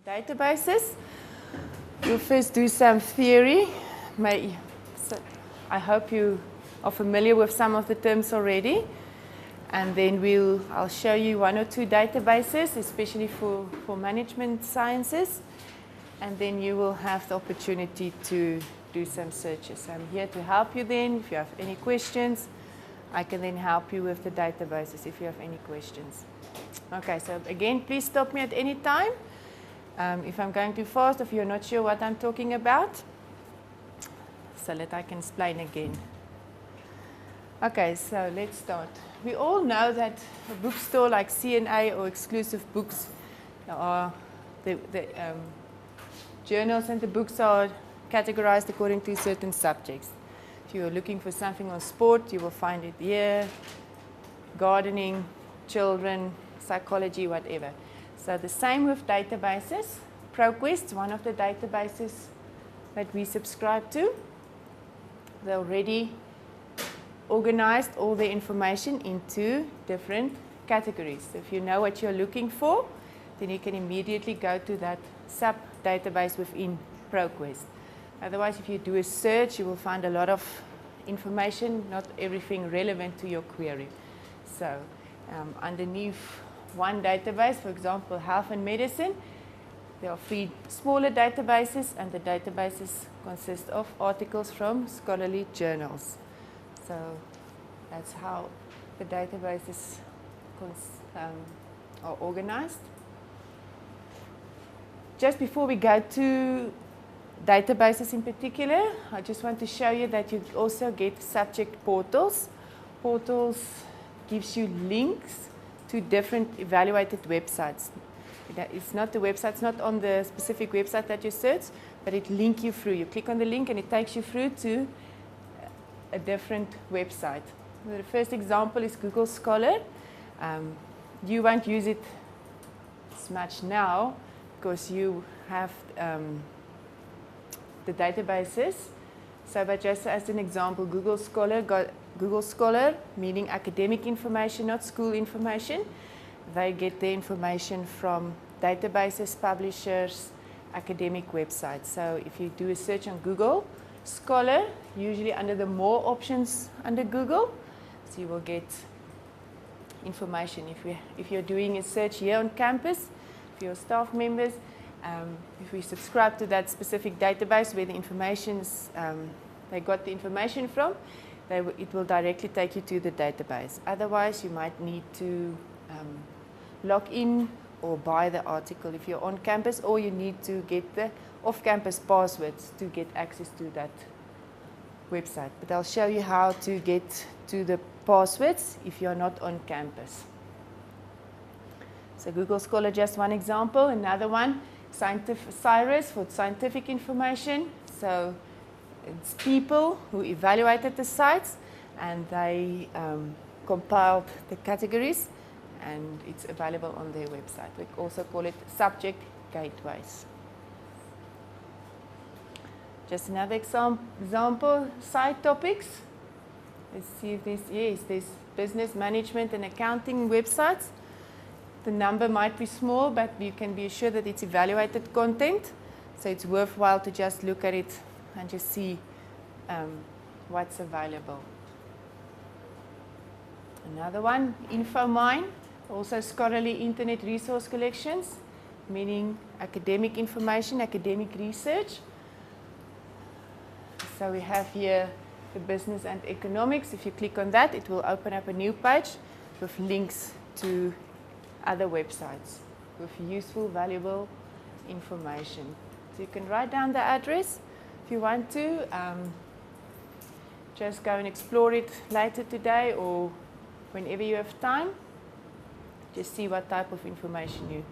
Databases. We'll first do some theory. I hope you are familiar with some of the terms already. And then I'll show you one or two databases, especially for management sciences. And then you will have the opportunity to do some searches. I'm here to help you then. If you have any questions, I can then help you with the databases if you have any questions. Okay, so again, please stop me at any time. If I'm going too fast, if you're not sure what I'm talking about, so that I can explain again. Okay, so let's start. We all know that a bookstore like C&A or Exclusive Books, the journals and the books are categorized according to certain subjects. If you're looking for something on sport, you will find it here, gardening, children, psychology, whatever. So the same with databases. ProQuest, one of the databases that we subscribe to, they already organized all the information into different categories. So if you know what you're looking for, then you can immediately go to that sub-database within ProQuest. Otherwise, if you do a search, you will find a lot of information, not everything relevant to your query. So underneath one database, for example, health and medicine, there are 3 smaller databases, and the databases consist of articles from scholarly journals. So that's how the databases are organized. Just before we go to databases in particular, I just want to show you that you also get subject portals. Portals gives you links to different evaluated websites. It's not the website, it's not on the specific website that you search, but it links you through. You click on the link and it takes you through to a different website. The first example is Google Scholar. You won't use it as much now because you have the databases. So, but just as an example, Google Scholar, meaning academic information, not school information. They get their information from databases, publishers, academic websites. So if you do a search on Google Scholar, usually under the more options under Google, so you will get information. If you're doing a search here on campus, for your staff members, if we subscribe to that specific database where the information's, they got the information from, it will directly take you to the database. Otherwise, you might need to log in or buy the article if you're on campus, or you need to get the off-campus passwords to get access to that website. But I'll show you how to get to the passwords if you're not on campus. So Google Scholar, just one example. Another one, Cyrus for scientific information. So it's people who evaluated the sites and they compiled the categories, and it's available on their website. We also call it subject gateways. Just another example, side topics. Let's see if there's business management and accounting websites. The number might be small, but you can be assured that it's evaluated content. So it's worthwhile to just look at it and just see what's available. Another one, InfoMine, also scholarly internet resource collections, meaning academic information, academic research. So we have here the business and economics. If you click on that, it will open up a new page with links to other websites with useful, valuable information. So you can write down the address if you want to. Just go and explore it later today or whenever you have time. Just see what type of information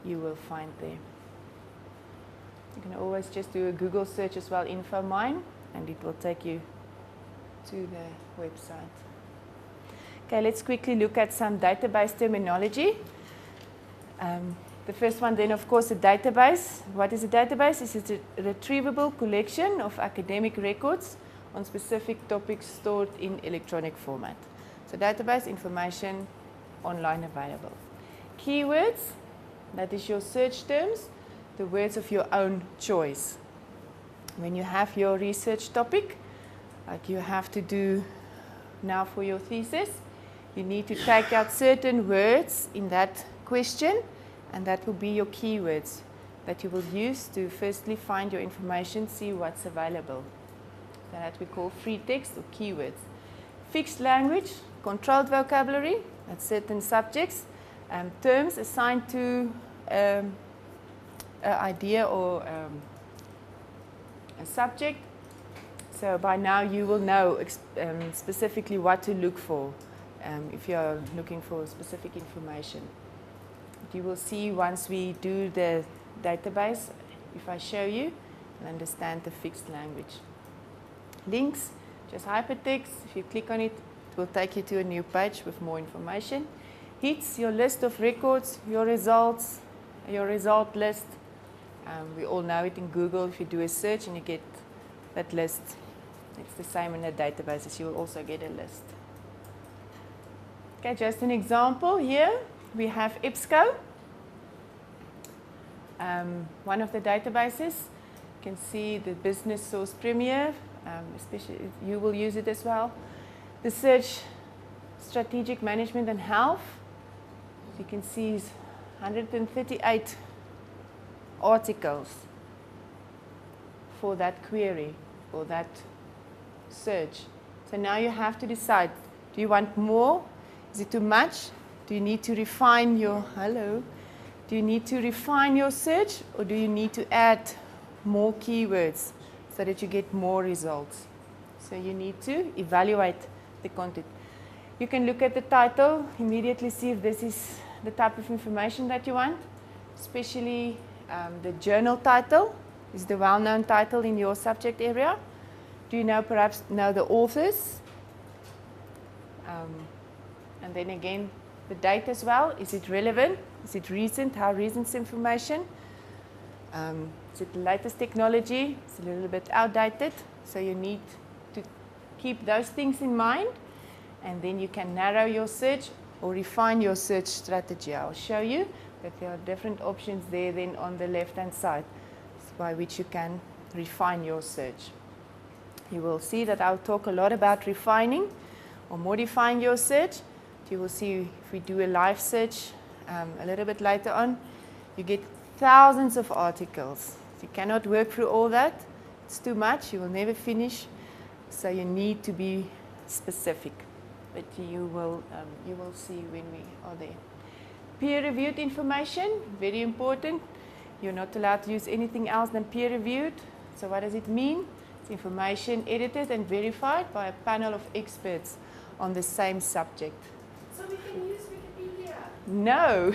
you will find there. You can always just do a Google search as well, InfoMine, and it will take you to the website. Okay, let's quickly look at some database terminology. The first one then, of course, a database. What is a database? It's a retrievable collection of academic records on specific topics stored in electronic format. So database information online available. Keywords, that is your search terms. the words of your own choice. When you have your research topic, like you have to do now for your thesis, you need to take out certain words in that question, and that will be your keywords that you will use to firstly find your information, see what's available. So that we call free text or keywords. Fixed language, controlled vocabulary, that's certain subjects, terms assigned to an idea or a subject. So by now you will know specifically what to look for if you are looking for specific information. You will see once we do the database, if I show you, you'll understand the fixed language. Links, just hypertext. If you click on it, it will take you to a new page with more information. Hits, your list of records, your results, your result list. We all know it in Google. If you do a search and you get that list, it's the same in the databases. You will also get a list. Okay, just an example here. We have EBSCO, one of the databases. You can see the Business Source Premier, especially you will use it as well. The search Strategic Management and Health. You can see 138 articles for that query, for that search. So now you have to decide, do you want more? Is it too much? Do you need to refine your, do you need to refine your search, or do you need to add more keywords so that you get more results? So you need to evaluate the content. You can look at the title, immediately see if this is the type of information that you want, especially the journal title is the well-known title in your subject area. Do you perhaps know the authors? And then again, the date as well. Is it relevant? Is it recent? How recent is information? Is it the latest technology? It's a little bit outdated. So you need to keep those things in mind, and then you can narrow your search or refine your search strategy. I'll show you that there are different options there then on the left-hand side by which you can refine your search. You will see that I'll talk a lot about refining or modifying your search. You will see if we do a live search a little bit later on, you get thousands of articles. You cannot work through all that. It's too much. You will never finish. So you need to be specific. But you will see when we are there. Peer-reviewed information, very important. You're not allowed to use anything else than peer-reviewed. So what does it mean? It's information edited and verified by a panel of experts on the same subject. So we can use Wikipedia? No.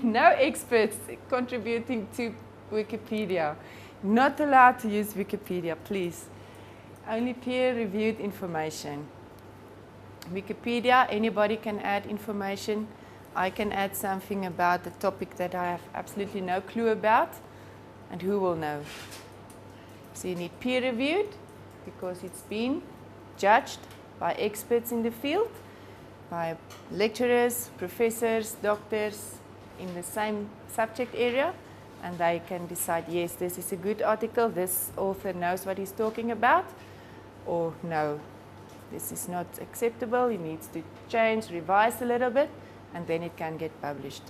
No experts contributing to Wikipedia. Not allowed to use Wikipedia, please. Only peer-reviewed information. Wikipedia, anybody can add information. I can add something about the topic that I have absolutely no clue about, and who will know? So you need peer-reviewed because it's been judged by experts in the field, by lecturers, professors, doctors in the same subject area, and they can decide, yes, this is a good article, this author knows what he's talking about, or no, this is not acceptable, it needs to change, revise a little bit, and then it can get published.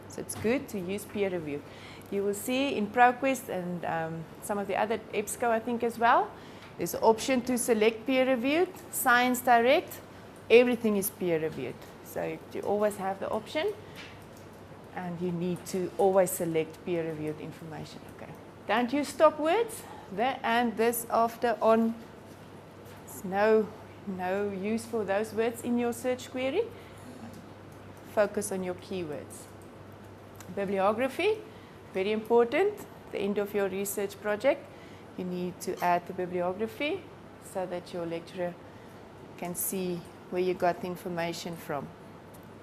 So it's good to use peer review. You will see in ProQuest and some of the other EBSCO, I think as well, there's an option to select peer reviewed, Science Direct, everything is peer reviewed. So you always have the option, and you need to always select peer reviewed information. Okay. Don't use stop words, the and this, after, on. There's no use for those words in your search query. Focus on your keywords. Bibliography, very important. At the end of your research project, you need to add the bibliography so that your lecturer can see where you got the information from.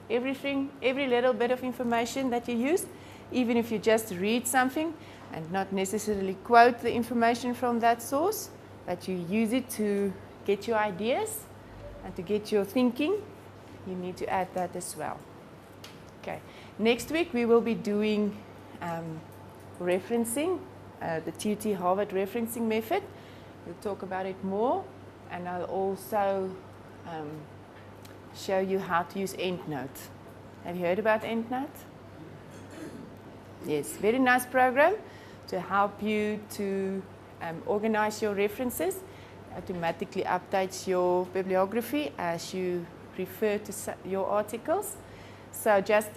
Everything, every little bit of information that you use, even if you just read something and not necessarily quote the information from that source, but you use it to get your ideas and to get your thinking, you need to add that as well. Okay. Next week we will be doing referencing, the TUT Harvard referencing method. We'll talk about it more, and I'll also show you how to use EndNote. Have you heard about EndNote? Yes, very nice program to help you to organize your references, automatically updates your bibliography as you refer to your articles. So just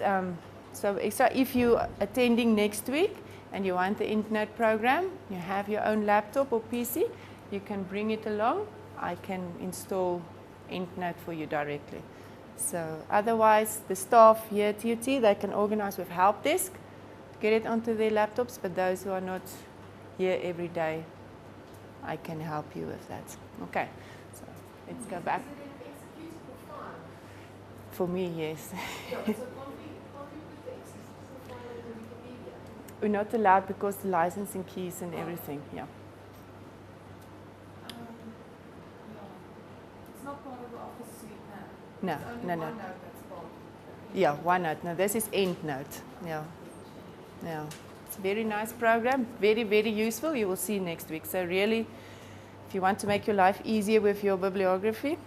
so if you're attending next week and you want the EndNote program, you have your own laptop or PC, you can bring it along. I can install EndNote for you directly. So otherwise, the staff here at TUT, they can organize with help desk, get it onto their laptops, but those who are not here every day, I can help you with that. Okay, so let's go back. Is it an executable file? For me, yes. No, so can't we put the executable file in Wikipedia? We're not allowed because the licensing keys and everything, yeah. No. It's not part of the Office suite No, now. It's only no, no. OneNote that's part of it. Yeah, OneNote. No, this is EndNote. Yeah. Yeah. It's a very nice program, very, very useful. You will see next week. So really, if you want to make your life easier with your bibliography,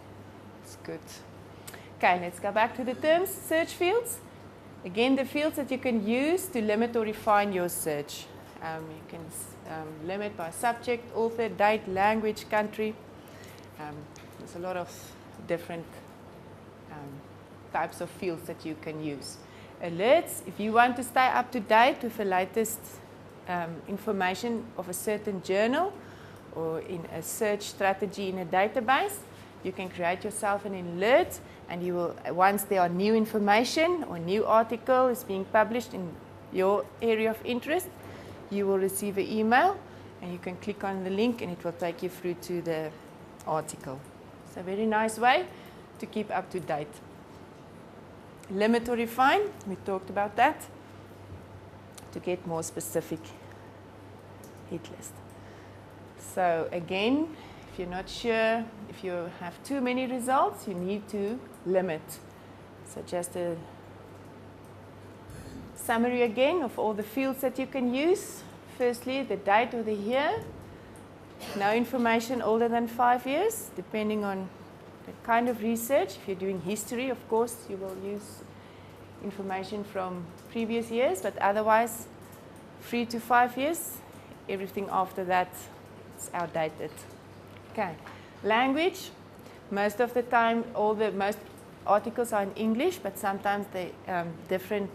it's good. Okay, let's go back to the terms, search fields. Again, the fields that you can use to limit or refine your search. You can limit by subject, author, date, language, country. There's a lot of different types of fields that you can use. Alerts, if you want to stay up to date with the latest information of a certain journal or in a search strategy in a database, you can create yourself an alert, and you will, once there are new information or new article is being published in your area of interest, you will receive an email and you can click on the link and it will take you through to the article. It's a very nice way to keep up to date. Limit or refine, we talked about that, to get more specific hit list. So again, if you're not sure, if you have too many results, you need to limit. So just a summary again of all the fields that you can use. Firstly, the date or the year. No information older than 5 years, depending on the kind of research. If you're doing history, of course, you will use information from previous years, but otherwise 3 to 5 years. Everything after that is outdated. Okay, language. Most of the time, most articles are in English, but sometimes the different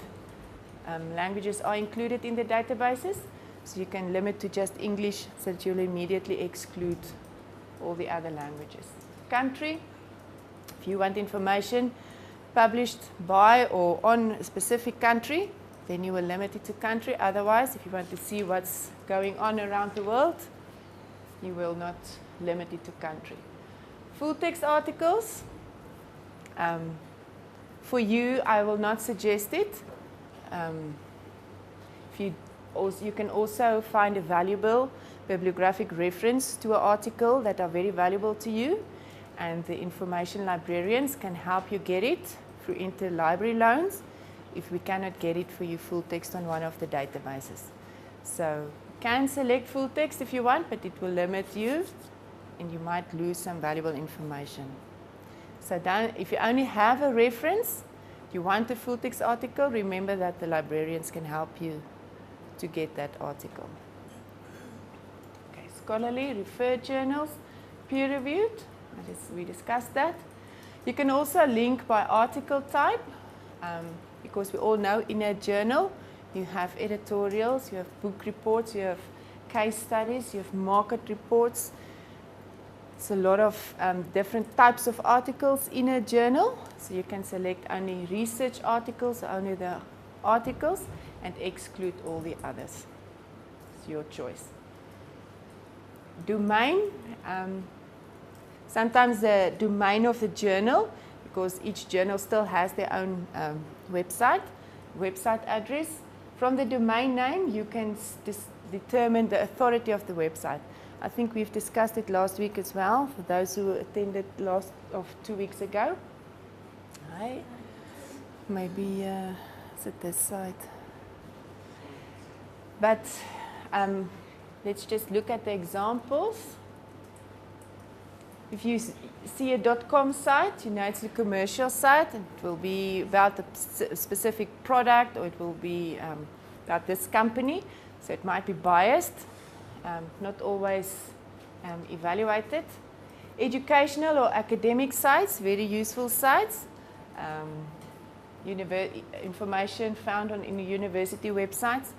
languages are included in the databases. So you can limit to just English, so that you'll immediately exclude all the other languages. Country. If you want information published by or on a specific country, then you will limit it to country. Otherwise, if you want to see what's going on around the world, you will not limit it to country. Full text articles. For you, I will not suggest it. You can also find a valuable bibliographic reference to an article that are very valuable to you, and the information librarians can help you get it through interlibrary loans if we cannot get it for you full text on one of the databases. So you can select full text if you want, but it will limit you and you might lose some valuable information. So if you only have a reference, you want a full text article, remember that the librarians can help you to get that article. Okay, scholarly, referred journals, peer-reviewed, we discussed that. You can also link by article type, because we all know in a journal you have editorials, you have book reports, you have case studies, you have market reports. It's a lot of different types of articles in a journal, so you can select only research articles, only the articles, and exclude all the others. It's your choice. Domain. Sometimes the domain of the journal, because each journal still has their own website address. From the domain name, you can determine the authority of the website. I think we've discussed it last week as well, for those who attended 2 weeks ago. Hi. Maybe is it this side? But let's just look at the examples. If you see a .com site, you know it's a commercial site. It will be about a specific product, or it will be about this company. So it might be biased, not always evaluated. Educational or academic sites, very useful sites. Information found in the university websites,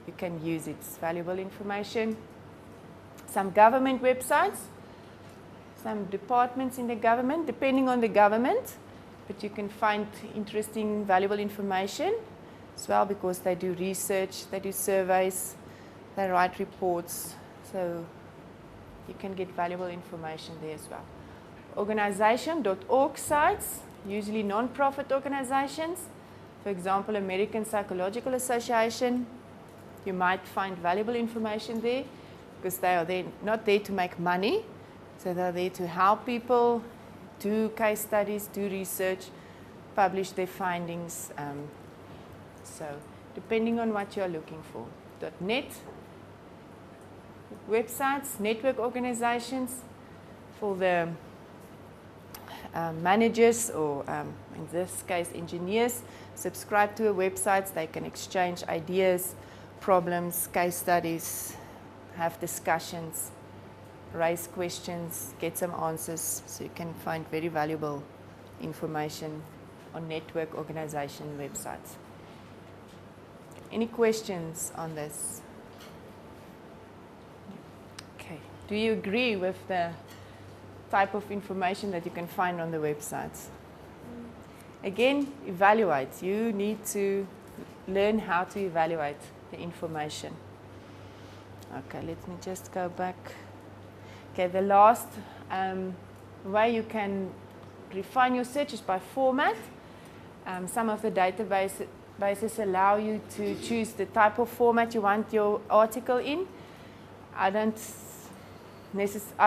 you can use it. It's valuable information. Some government websites, some departments in the government, depending on the government, but you can find interesting, valuable information as well, because they do research, they do surveys, they write reports, so you can get valuable information there as well. Organization.org sites, usually non-profit organizations. For example, American Psychological Association, you might find valuable information there, because they are there, not there to make money, so they're there to help people do case studies, do research, publish their findings. So depending on what you're looking for. .net websites, network organizations for the managers, or in this case engineers, subscribe to a website. They can exchange ideas, problems, case studies, have discussions, raise questions, get some answers, so you can find very valuable information on network organization websites. Any questions on this? Okay. Do you agree with the type of information that you can find on the websites? Again, evaluate. You need to learn how to evaluate the information. Okay, let me just go back. Okay, the last way you can refine your search is by format. Some of the databases allow you to choose the type of format you want your article in. I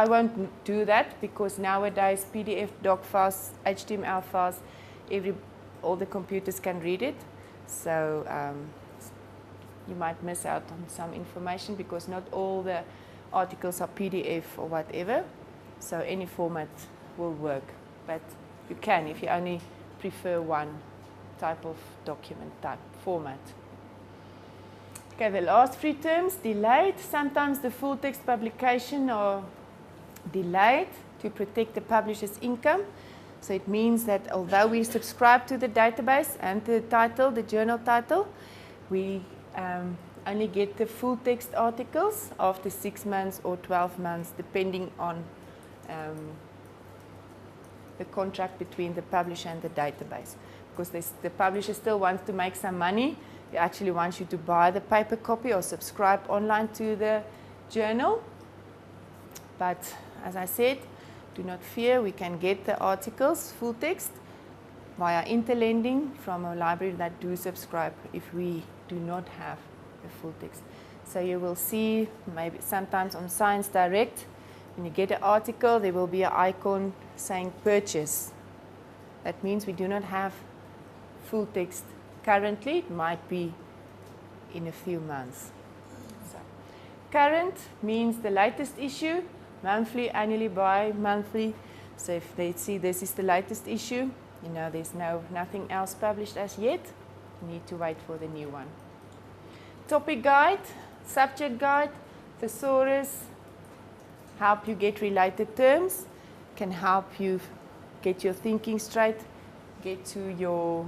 won't do that, because nowadays PDF, doc files, HTML files, all the computers can read it. So you might miss out on some information, because not all the articles are PDF or whatever. So any format will work, but you can if you only prefer one type of document type format. Okay, the last three terms, delayed. Sometimes the full text publication are delayed to protect the publisher's income. So it means that although we subscribe to the database and the title, the journal title, we only get the full text articles after 6 months or 12 months, depending on the contract between the publisher and the database. Because the publisher still wants to make some money. He actually wants you to buy the paper copy or subscribe online to the journal. But as I said, do not fear, we can get the articles, full text, via Interlending from a library that do subscribe if we do not have the full text. So you will see maybe sometimes on Science Direct, when you get an article, there will be an icon saying purchase. That means we do not have full text currently. It might be in a few months. So, current means the latest issue, monthly, annually, bi-monthly. So if they see this is the latest issue, you know there's nothing else published as yet, you need to wait for the new one. Topic guide, subject guide, thesaurus, help you get related terms, can help you get your thinking straight, get to your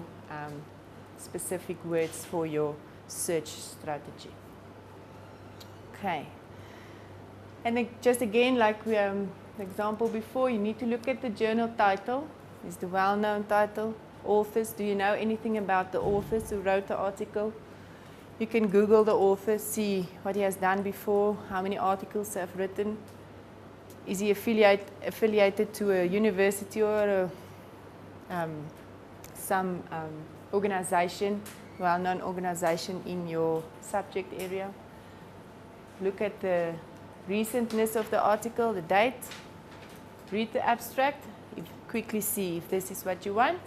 specific words for your search strategy. Okay. And just again, like the example before, you need to look at the journal title. It's the well-known title. Authors, do you know anything about the authors who wrote the article? You can Google the author, see what he has done before, how many articles he has written. Is he affiliated to a university or some organization, well-known organization in your subject area? Look at the recentness of the article, the date. Read the abstract, quickly see if this is what you want,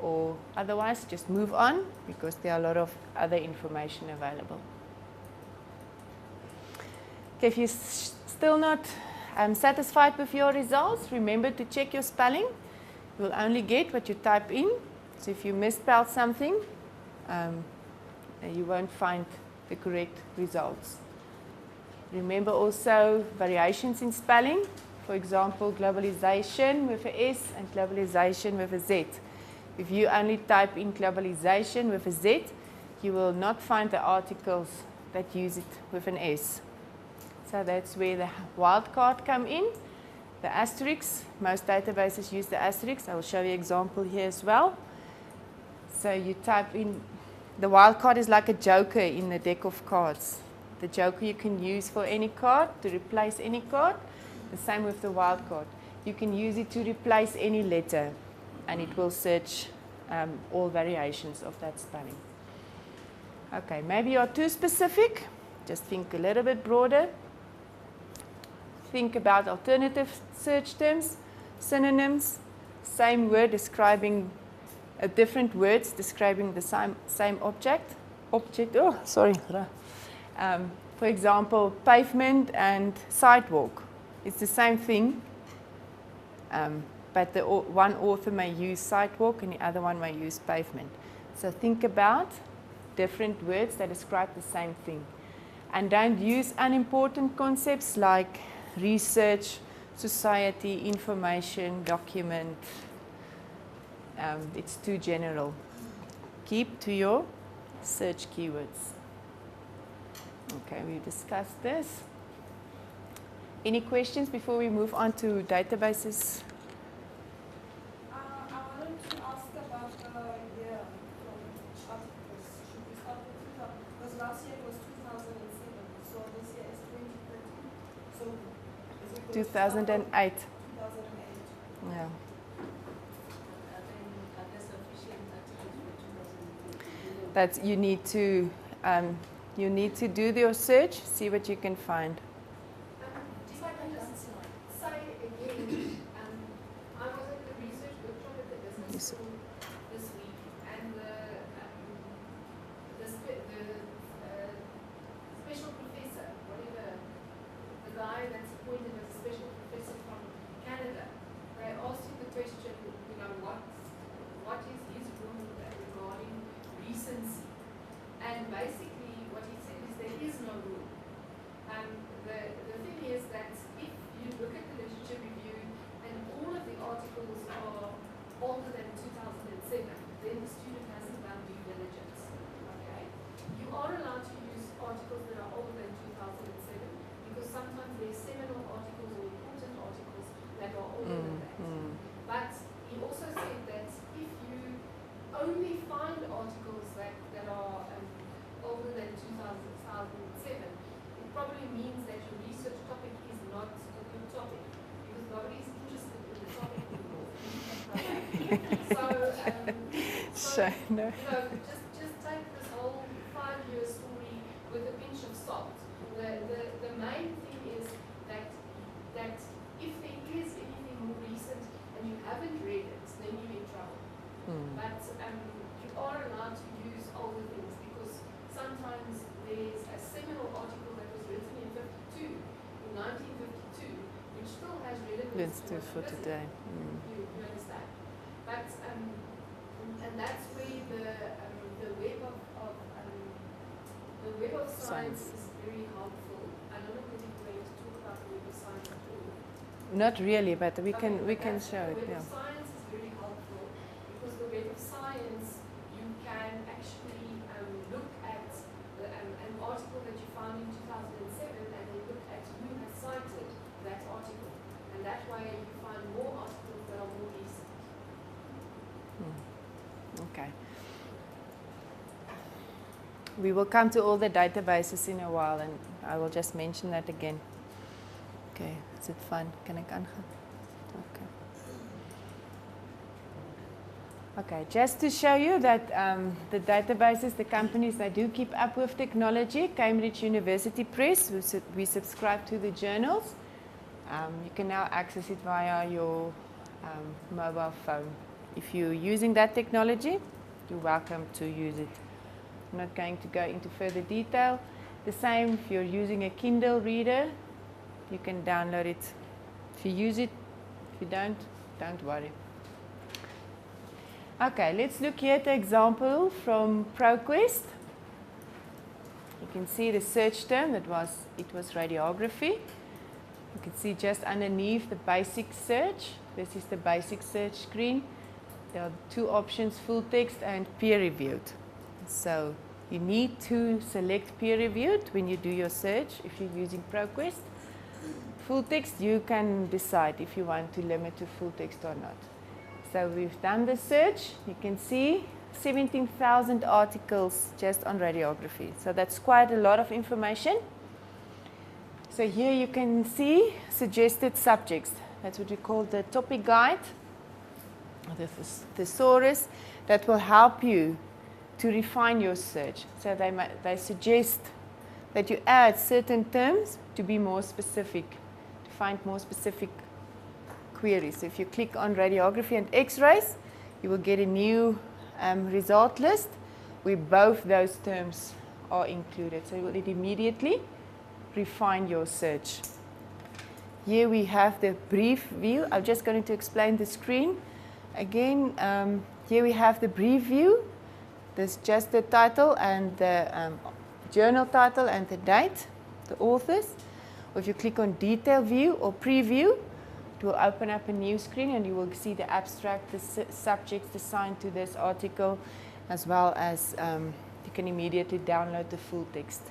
or otherwise just move on, because there are a lot of other information available. Okay, if you're still not satisfied with your results, remember to check your spelling. You'll only get what you type in. So if you misspell something, you won't find the correct results. Remember also variations in spelling. For example, globalization with a S and globalization with a Z. If you only type in globalization with a Z, you will not find the articles that use it with an S. So that's where the wildcard come in. The asterisk, most databases use the asterisk. I will show you an example here as well. So you type in, the wildcard is like a joker in the deck of cards. The joker you can use for any card to replace any card. The same with the wildcard. You can use it to replace any letter and it will search all variations of that spelling. Okay, maybe you're too specific. Just think a little bit broader. Think about alternative search terms, synonyms, same word describing different words describing the same object. For example, pavement and sidewalk. It's the same thing, but one author may use sidewalk and the other one may use pavement. So think about different words that describe the same thing. And don't use unimportant concepts like research, society, information, document. It's too general. Keep to your search keywords. Okay, we've discussed this. Any questions before we move on to databases? I wanted to ask about the year from articles. Should we start with 2000? Because last year it was 2007, so this year is 2013. So is it 2008. 2008? Yeah. That you need to do your search, see what you can find. If I can just say again, I was at the research workshop at the business school this week, and the special professor, whatever, the guy that's appointed as a special professor from Canada, they asked him the question, you know, what is his rule regarding recency? And basically what he said is there is no rule. The thing is that if you look at the literature review and all of the articles are older than 2007, then the student hasn't done due diligence. Okay? You are allowed to use articles that are older than 2007 because sometimes there's seminal articles or important articles that are older than that. But he also said that if you only find articles that are older than 2007, it probably means that your research topic is not a good topic because nobody's interested in the topic anymore. So you know, just take this whole 5-year story with a pinch of salt. The main thing is that if there is anything more recent and you haven't read it, then you're in trouble. But you are allowed to use older things because sometimes there's a seminal article that was written in 1952, which still has relevance For today. You understand? But and that's where the web of science is very helpful. I don't know if we're going to talk about the web of science at all. Not really, but we can show it. The web Yeah. of science is very helpful because the web of science you can actually look at an article that you found in 2007 and then look at who has cited that article. And that way you find more articles that are more recent. Okay. We will come to all the databases in a while and I will just mention that again. Okay, is it fun? Kan ek aangaan? Okay. Okay, just to show you that the databases, the companies that do keep up with technology, Cambridge University Press, we subscribe to the journals. You can now access it via your mobile phone. If you're using that technology, you're welcome to use it. I'm not going to go into further detail. The same if you're using a Kindle reader, you can download it if you use it. If you don't worry. Okay, let's look here at the example from ProQuest. You can see the search term, it was radiography. You can see just underneath the basic search, this is the basic search screen. There are two options, full text and peer reviewed. So you need to select peer reviewed when you do your search if you're using ProQuest. Full text, you can decide if you want to limit to full text or not. So we've done the search. You can see 17,000 articles just on radiography. So that's quite a lot of information. So here you can see suggested subjects. That's what we call the topic guide, the thesaurus, that will help you to refine your search. So they suggest that you add certain terms to be more specific, to find more specific queries. So if you click on radiography and x-rays, you will get a new result list where both those terms are included. So you will immediately refine your search. Here we have the brief view. I'm just going to explain the screen. Again, here we have the brief view. There's just the title and the journal title and the date, the authors. Or if you click on detail view or preview, it will open up a new screen and you will see the abstract, the subjects assigned to this article, as well as you can immediately download the full text.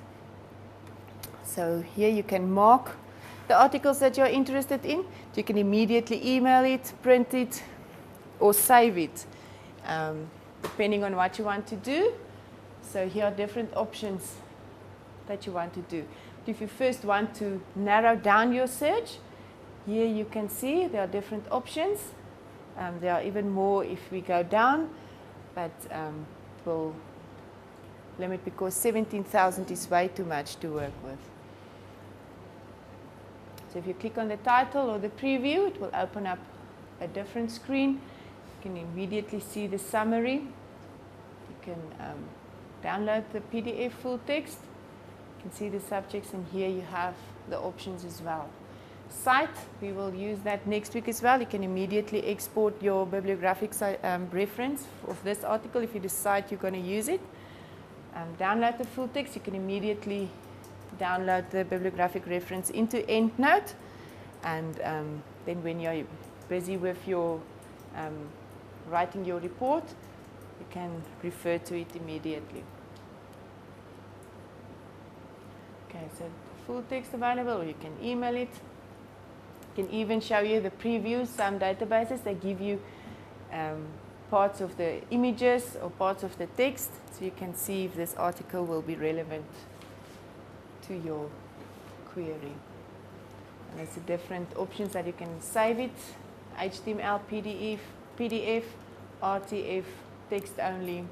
So here you can mark the articles that you're interested in. You can immediately email it, print it, or save it, depending on what you want to do. So here are different options that you want to do. If you first want to narrow down your search, here you can see there are different options. There are even more if we go down, but we'll limit because 17,000 is way too much to work with. So if you click on the title or the preview, it will open up a different screen. You can immediately see the summary. You can download the PDF full text. You can see the subjects, and here you have the options as well. Cite, we will use that next week as well. You can immediately export your bibliographic reference of this article if you decide you're going to use it. Download the full text. You can immediately download the bibliographic reference into EndNote, and then when you're busy with your writing your report, you can refer to it immediately. Okay, so full text available, or you can email it. Can even show you the previews. Some databases, they give you parts of the images or parts of the text, so you can see if this article will be relevant to your query. And there's the different options that you can save it: HTML, PDF, RTF, text only.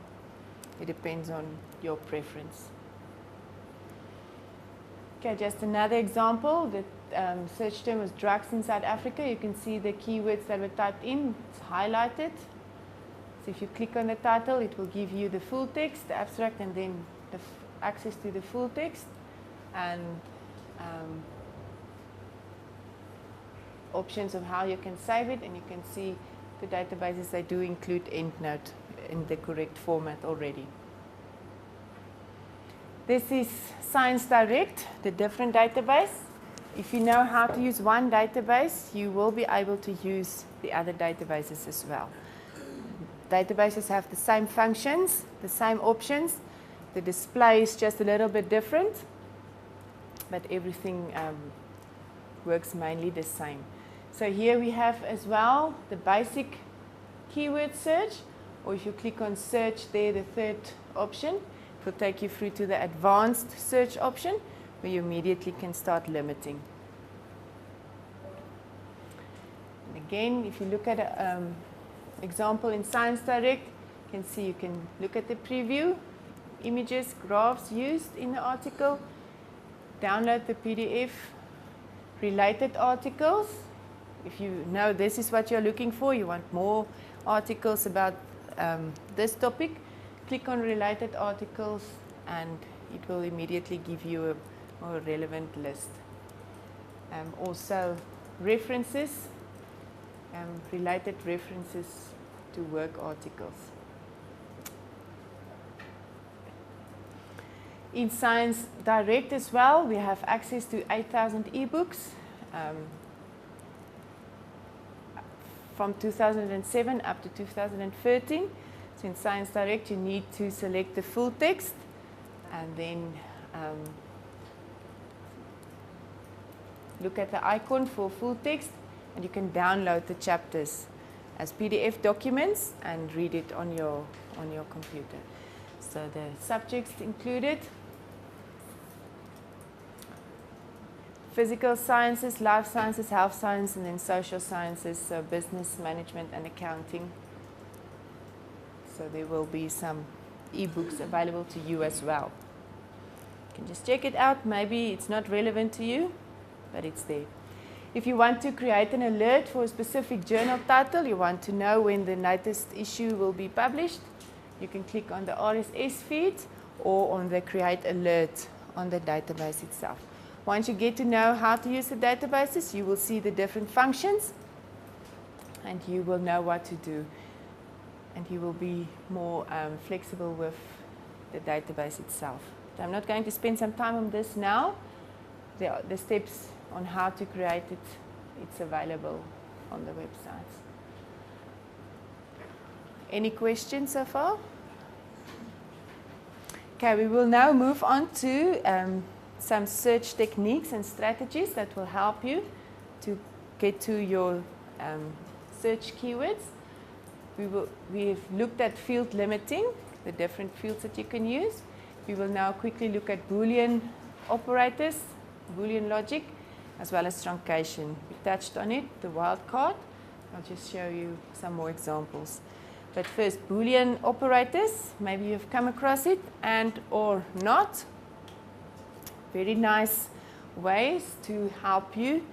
It depends on your preference. Okay, just another example. The search term was drugs in South Africa. You can see the keywords that were typed in. It's highlighted. So if you click on the title, it will give you the full text, the abstract, and then the access to the full text, and options of how you can save it. And you can see the databases, they do include EndNote in the correct format already. This is Science Direct, the different database. If you know how to use one database, you will be able to use the other databases as well. Databases have the same functions, the same options. The display is just a little bit different, but everything works mainly the same. So here we have as well the basic keyword search, or if you click on search there, the third option, it will take you through to the advanced search option, where you immediately can start limiting. And again, if you look at an example in Science Direct, you can see you can look at the preview, images, graphs used in the article, download the PDF, related articles. If you know this is what you're looking for, you want more articles about this topic, click on related articles, and it will immediately give you a more relevant list. Also references, related references to work articles. In Science Direct as well, we have access to 8,000 ebooks. From 2007 up to 2013. So in Science Direct you need to select the full text and then look at the icon for full text, and you can download the chapters as PDF documents and read it on your computer. So the subjects included: physical sciences, life sciences, health science, and then social sciences, so business, management, and accounting. So there will be some ebooks available to you as well. You can just check it out. Maybe it's not relevant to you, but it's there. If you want to create an alert for a specific journal title, you want to know when the latest issue will be published, you can click on the RSS feed or on the Create Alert on the database itself. Once you get to know how to use the databases, you will see the different functions and you will know what to do. And you will be more flexible with the database itself. So I'm not going to spend some time on this now. The steps on how to create it, it's available on the website. Any questions so far? Okay, we will now move on to some search techniques and strategies that will help you to get to your search keywords. We've looked at field limiting, the different fields that you can use. We will now quickly look at Boolean operators, Boolean logic, as well as truncation. We touched on it, the wildcard. I'll just show you some more examples. But first, Boolean operators, maybe you've come across it, and or not. Very nice ways to help you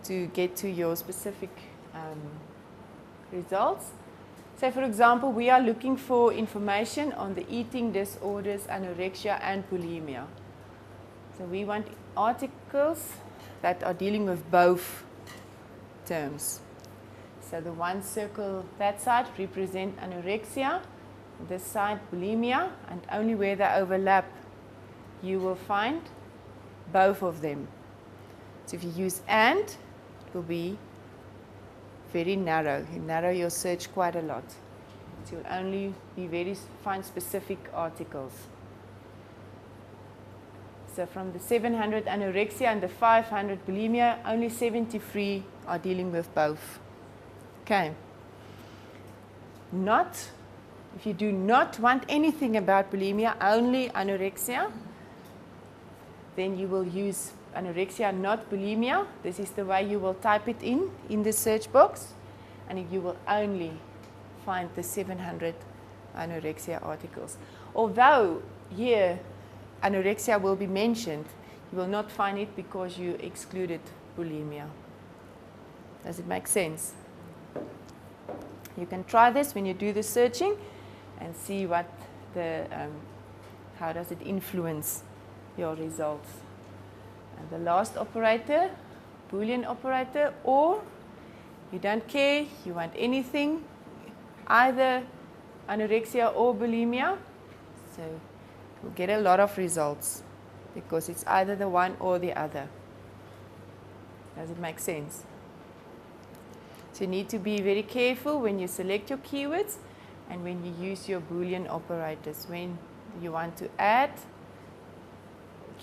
to get to your specific results. So for example, we are looking for information on the eating disorders, anorexia and bulimia. So we want articles that are dealing with both terms. So the one circle that side represent anorexia, this side bulimia, and only where they overlap you will find both of them. So if you use and, it will be very narrow. You narrow your search quite a lot. So you'll only be find specific articles. So from the 700 anorexia and the 500 bulimia, only 73 are dealing with both. Okay. If you do not want anything about bulimia, only anorexia, then you will use anorexia, not bulimia. This is the way you will type it in the search box, and you will only find the 700 anorexia articles. Although here anorexia will be mentioned, you will not find it because you excluded bulimia. Does it make sense? You can try this when you do the searching and see what how does it influence your results. And the last operator, Boolean operator, or you don't care, you want anything, either anorexia or bulimia, so you'll get a lot of results because it's either the one or the other. Does it make sense? So you need to be very careful when you select your keywords and when you use your Boolean operators, when you want to add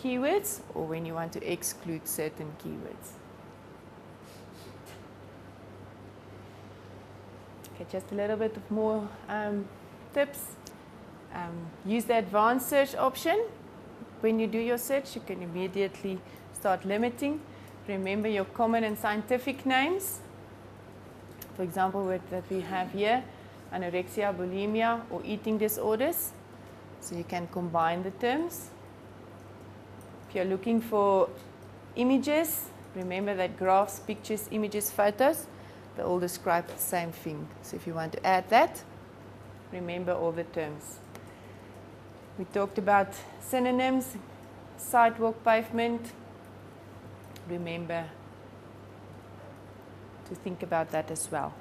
keywords or when you want to exclude certain keywords. Okay, just a little bit of more tips. Use the advanced search option. When you do your search, you can immediately start limiting. Remember your common and scientific names. For example, that we have here, anorexia, bulimia, or eating disorders. So you can combine the terms. If you're looking for images, remember that graphs, pictures, images, photos, they all describe the same thing. So if you want to add that, remember all the terms. We talked about synonyms, sidewalk, pavement, remember to think about that as well.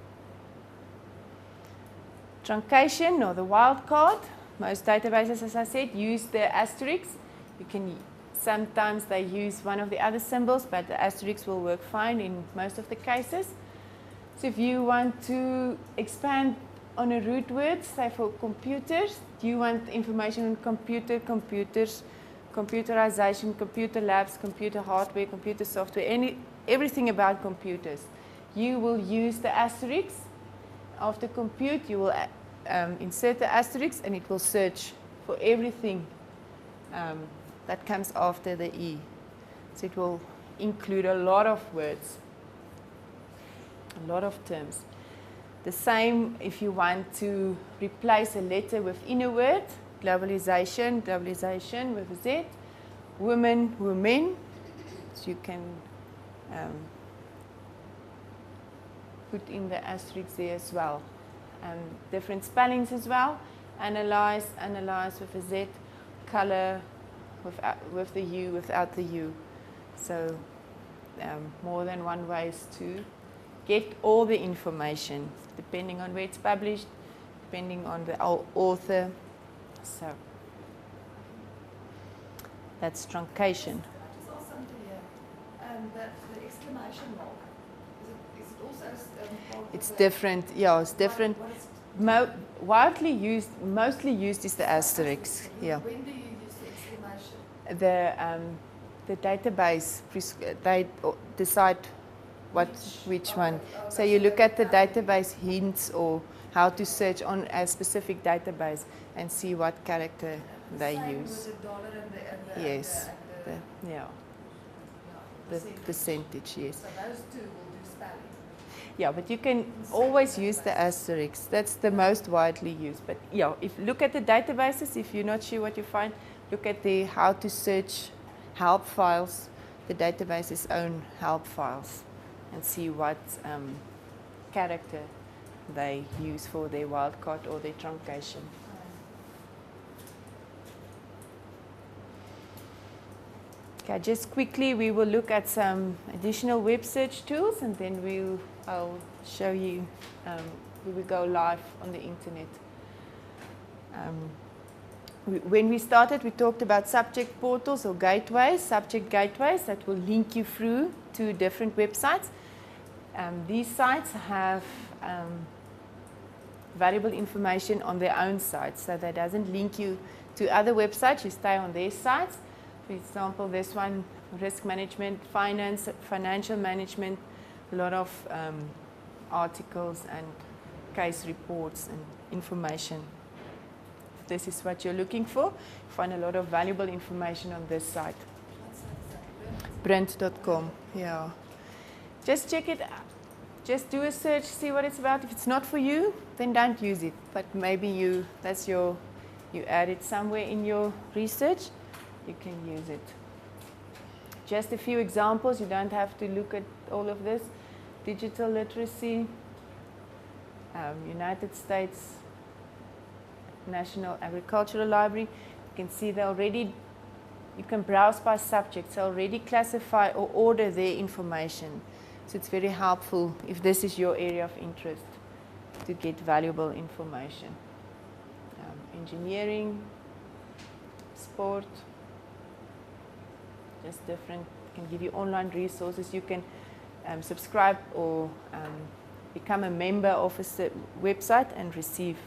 Truncation or the wildcard. Most databases, as I said, use the asterisk. You can sometimes they use one of the other symbols, but the asterisk will work fine in most of the cases. So if you want to expand on a root word, say for computers, you want information on computers, computerization, computer labs, computer hardware, computer software, everything about computers. You will use the asterisk. After compute, you will insert the asterisk and it will search for everything that comes after the E. So it will include a lot of words, a lot of terms. The same if you want to replace a letter within a word, globalization, globalization with a Z, women, women, so you can put in the asterisk there as well. Different spellings as well, analyze, analyze with a Z, color with the U, without the U. So more than one ways to get all the information, depending on where it's published, depending on the author. So that's truncation. Just ask something here. The exclamation mark, is it also part of It's the- different, yeah, it's different. What is- Widely used, mostly used is the asterisk. Yeah. When do you use the exclamation? The database, they decide which one. So you look at the database hints or how to search on a specific database and see what character they Same use. with the dollar and the Yes. and the Yeah, the percentage, yes. So those two will do spelling. Yeah, but you can always use the asterisk. That's the most widely used. But yeah, if you look at the databases, if you're not sure what you find, look at the how to search help files, the database's own help files, and see what character they use for their wildcard or their truncation. Okay, just quickly, we will look at some additional web search tools, and then I'll show you. We will go live on the internet. When we started, we talked about subject portals or gateways, subject gateways that will link you through to different websites. These sites have valuable information on their own sites, so that doesn't link you to other websites. You stay on their sites. For example, this one, risk management, finance, financial management, a lot of articles and case reports and information. If this is what you're looking for, you find a lot of valuable information on this site. Brent.com, yeah. Just check it out. Just do a search, see what it's about. If it's not for you, then don't use it. But maybe you add it somewhere in your research, you can use it. Just a few examples, you don't have to look at all of this. Digital literacy, United States National Agricultural Library. You can see they already, you can browse by subjects, already classify or order their information. So it's very helpful if this is your area of interest to get valuable information. Engineering, sport, just different, can give you online resources. You can subscribe or become a member of a website and receive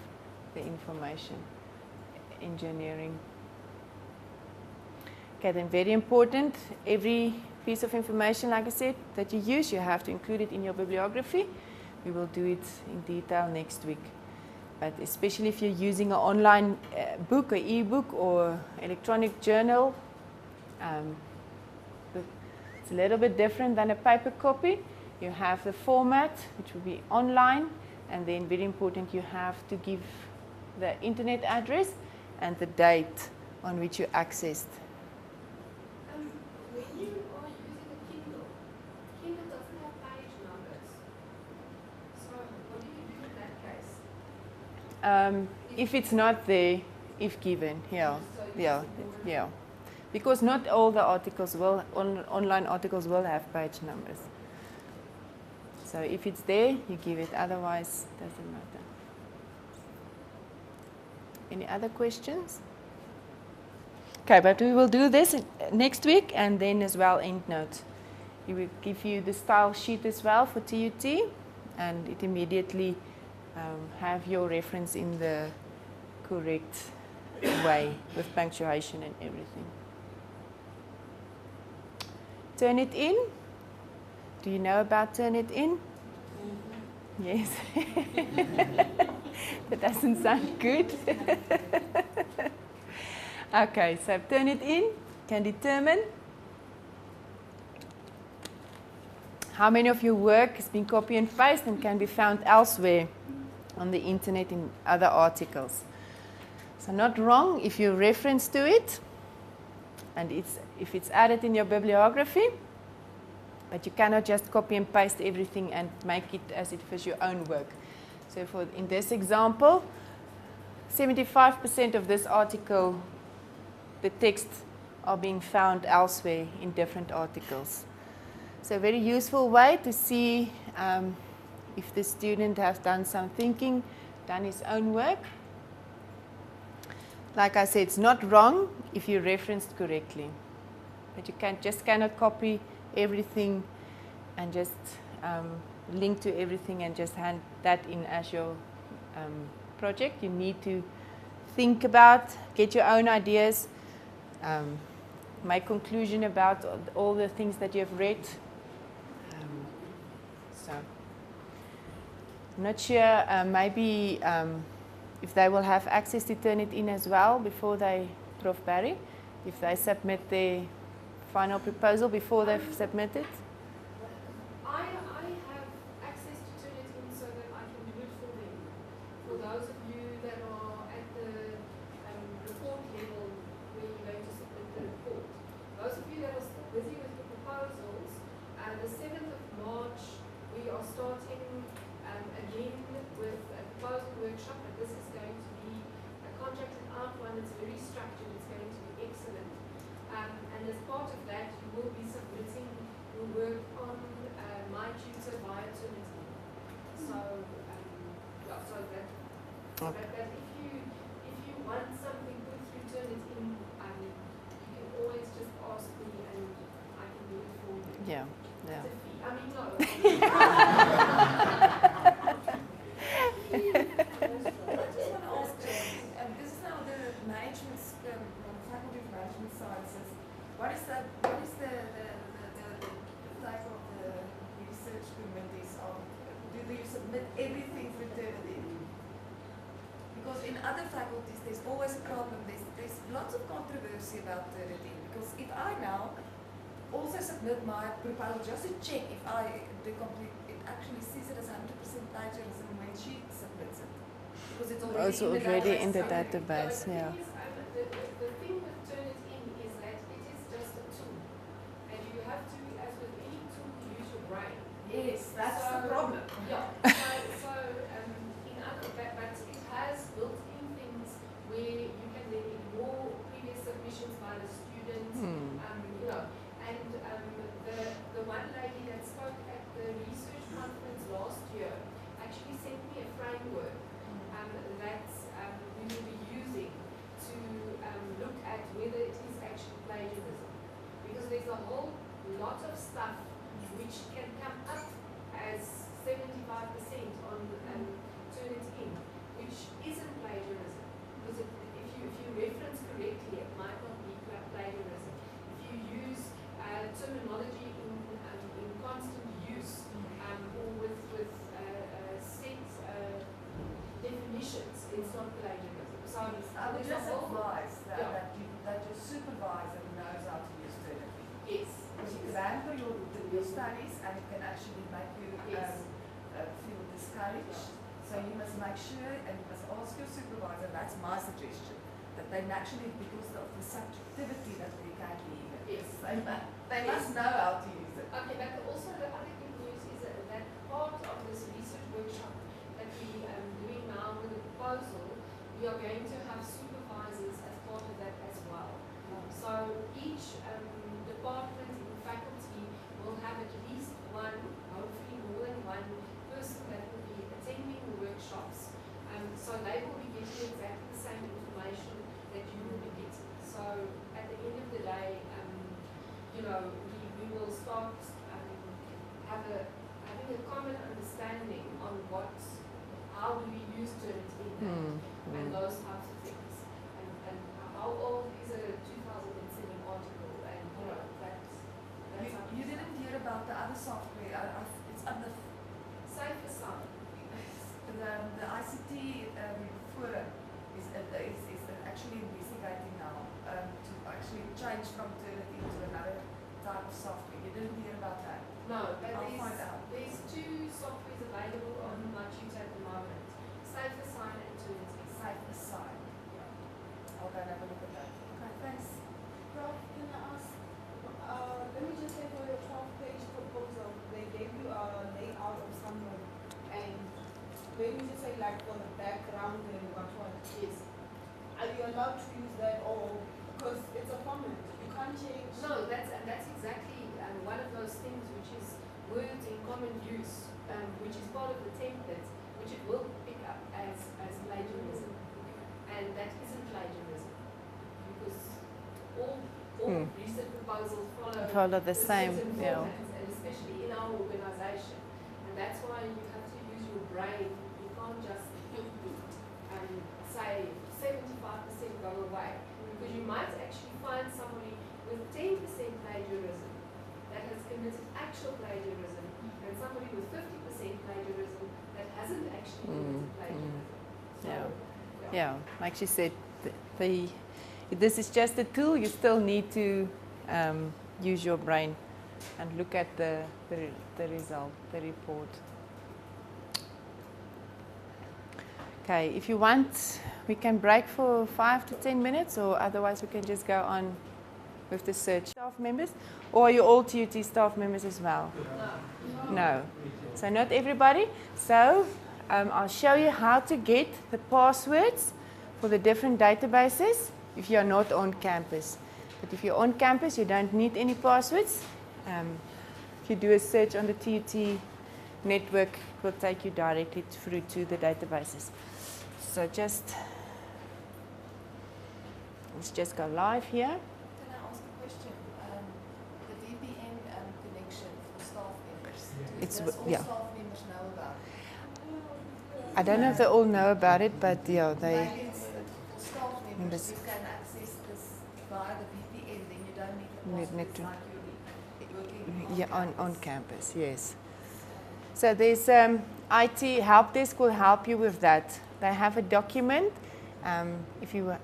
the information. Engineering. Okay, then very important, every piece of information, like I said, that you use, you have to include it in your bibliography. We will do it in detail next week. But especially if you're using an online book, or e-book, or electronic journal, it's a little bit different than a paper copy. You have the format, which will be online, and then very important, you have to give the internet address and the date on which you accessed. When you are using a Kindle, Kindle doesn't have page numbers. So what do you do in that case? If it's not there, if given, yeah, So you yeah, use the word- yeah. because not all the articles will, online articles will have page numbers. So if it's there, you give it, otherwise doesn't matter. Any other questions? Okay, but we will do this next week, and then as well EndNote. He will give you the style sheet as well for TUT, and it immediately have your reference in the correct way with punctuation and everything. Turnitin. Do you know about Turnitin? Yes. That doesn't sound good. Okay, so Turnitin can determine how many of your work has been copy and paste and can be found elsewhere on the internet in other articles. So not wrong if you reference to it, and if it's added in your bibliography, but you cannot just copy and paste everything and make it as if it's your own work. So in this example, 75% of this article, the texts are being found elsewhere in different articles. So a very useful way to see if the student has done some thinking, done his own work. Like I said, it's not wrong if you referenced correctly, but you cannot copy everything and just link to everything and just hand that in as your project. You need to think about, get your own ideas, make conclusion about all the things that you have read. So, I'm not sure, maybe if they will have access to Turnitin as well before they, Prof. Barry, if they submit their final proposal before they've submitted. I have access to Turnitin so that I can do it for them. For those of you that are at the report level where you're going to submit the report. Those of you that are still busy with your proposals, the 7th of March we are starting again with a proposal workshop, and this is going to be a contracted out one. It's very structured, it's going to be excellent. And as part of that, you will be submitting your work on my tutor via Turnitin. So, yeah, so that if you want something put through Turnitin, you can always just ask me and I can do it for you. Yeah, yeah. It's a fee. I mean, no. I just want to ask, this is now the management, faculty of management sciences. What is the type of the research committees? Do you submit everything through Turnitin? Because in other faculties, there's always a problem. There's lots of controversy about Turnitin. Because if I now also submit my proposal just to check if I do complete, it actually sees it as 100% plagiarism when she submits it. Because it's already in the database, yeah. The thing with Turnitin is that it is just a tool. And you have to, as with any tool, use your brain. Yes, that's the problem. Yeah. So in other, but it has built-in things where you can then ignore previous submissions by the students. You know, and the one lady that spoke at the research conference last year actually sent me a framework that we will be using to look at whether it is actually plagiarism. Because there's a whole lot of stuff which can come up as 75% on Turnitin, which isn't plagiarism. Because if you reference correctly, it might not be plagiarism. If you use terminology in constant use or with set definitions, it's not plagiarism. So I would there's a just whole advise yeah. that your supervisor knows how to use Turnitin. Yes. Because you can for your studies and it can actually make you Yes. feel discouraged. So you must make sure and you must ask your supervisor, that's my suggestion, that they naturally, because of the subjectivity that they can be in, Yes. they must know how to use it. Okay, but also the other good news is that part of this research workshop that we are doing now with the proposal, we are going to have supervisors as part of that as well. So each we will start having a common understanding on how do we use Turnitin and those types of things. And how old is a 2007 article, and that's You didn't hear about the other software. It's under Safe Assign. the ICT forum is actually investigating now to actually change from Turnitin to another type of software. You didn't hear about that? No, but I'll find out. there's two softwares available on my tutor at the moment. Safe Assign and Turnitin. Safe Assign. I'll go and have a look at that. Okay, thanks. Prof, can I ask, let me just say for your 12-page proposal, they gave you a layout of someone, and let me just say like for the background and what is. Are you allowed to use that, or because it's a comment, you can't change? No, that's exactly one of those things which is words in common use, which is part of the template, which it will pick up as plagiarism, and that isn't plagiarism because all recent proposals Follow the same, certain yeah. formats, and especially in our organisation, and that's why you have to use your brain. You can't just say 75% go away, because you might actually find somebody with 10% plagiarism that has committed actual plagiarism, and somebody with 50% plagiarism that hasn't actually committed plagiarism. So, Yeah, like she said, this is just a tool. You still need to use your brain and look at the result, the report. Okay, if you want, we can break for 5 to 10 minutes, or otherwise we can just go on with the search. Staff members, or are you all TUT staff members as well? No. So not everybody. So I'll show you how to get the passwords for the different databases if you're not on campus. But if you're on campus, you don't need any passwords. If you do a search on the TUT network, it will take you directly through to the databases. So let's just go live here. Can I ask a question? The VPN connection for staff members. Does all staff members know about it? I don't know if they all know about it, but yeah, they. Maybe it's for staff members, you can access this via the VPN, then you don't need the Need passwords to- like you're working Yeah, on campus. campus, yes. So there's IT help desk will help you with that. They have a document. If you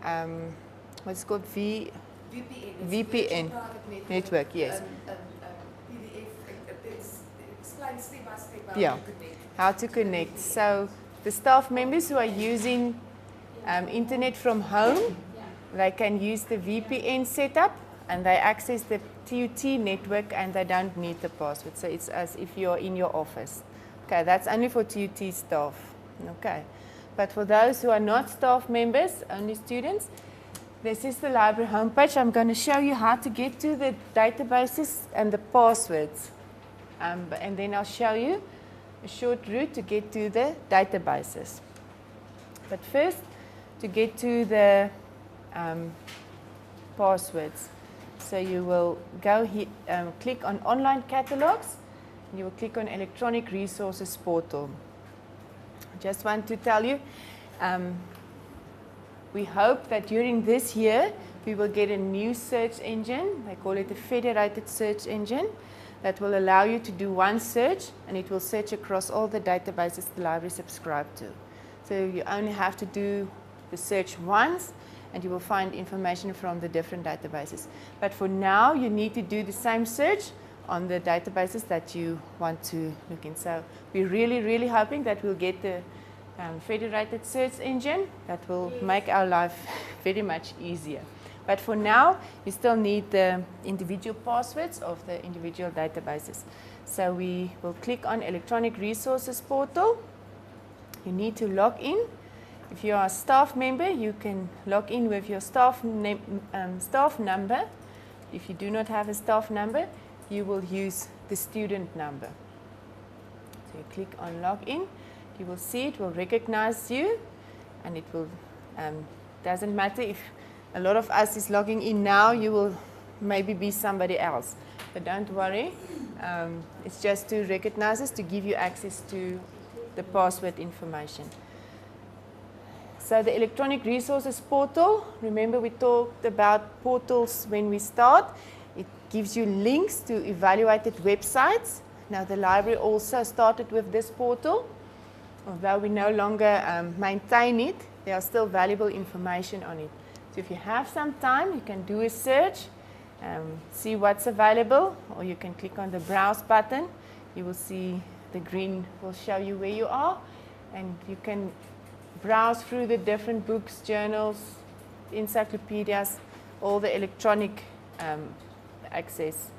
what's it called VPN. It's VPN Virtual Private network, yes. PDF. It explains step by step how Yeah. to connect. How to connect. So the staff members who are using internet from home, they can use the VPN setup and they access the TUT network and they don't need the password. So it's as if you're in your office. Okay, that's only for TUT staff. Okay. But for those who are not staff members, only students, this is the library homepage. I'm going to show you how to get to the databases and the passwords. And then I'll show you a short route to get to the databases. But first, to get to the passwords. So you will go here, click on online catalogs, and you will click on electronic resources portal. Just want to tell you, we hope that during this year we will get a new search engine. They call it a federated search engine that will allow you to do one search and it will search across all the databases the library subscribed to. So you only have to do the search once and you will find information from the different databases. But for now, you need to do the same search on the databases that you want to look in. So we're really hoping that we'll get the federated search engine that will make our life very much easier. But for now, you still need the individual passwords of the individual databases. So we will click on electronic resources portal. You need to log in. If you are a staff member, you can log in with your staff number. If you do not have a staff number, you will use the student number. So you click on login. You will see it will recognize you, and it will doesn't matter if a lot of us is logging in now. You will maybe be somebody else, but don't worry. It's just to recognize us, to give you access to the password information. So the electronic resources portal, remember we talked about portals when we start. It gives you links to evaluated websites. Now the library also started with this portal. Although we no longer maintain it, there are still valuable information on it. So if you have some time, you can do a search, see what's available, or you can click on the browse button. You will see the green will show you where you are, and you can browse through the different books, journals, encyclopedias, all the electronic access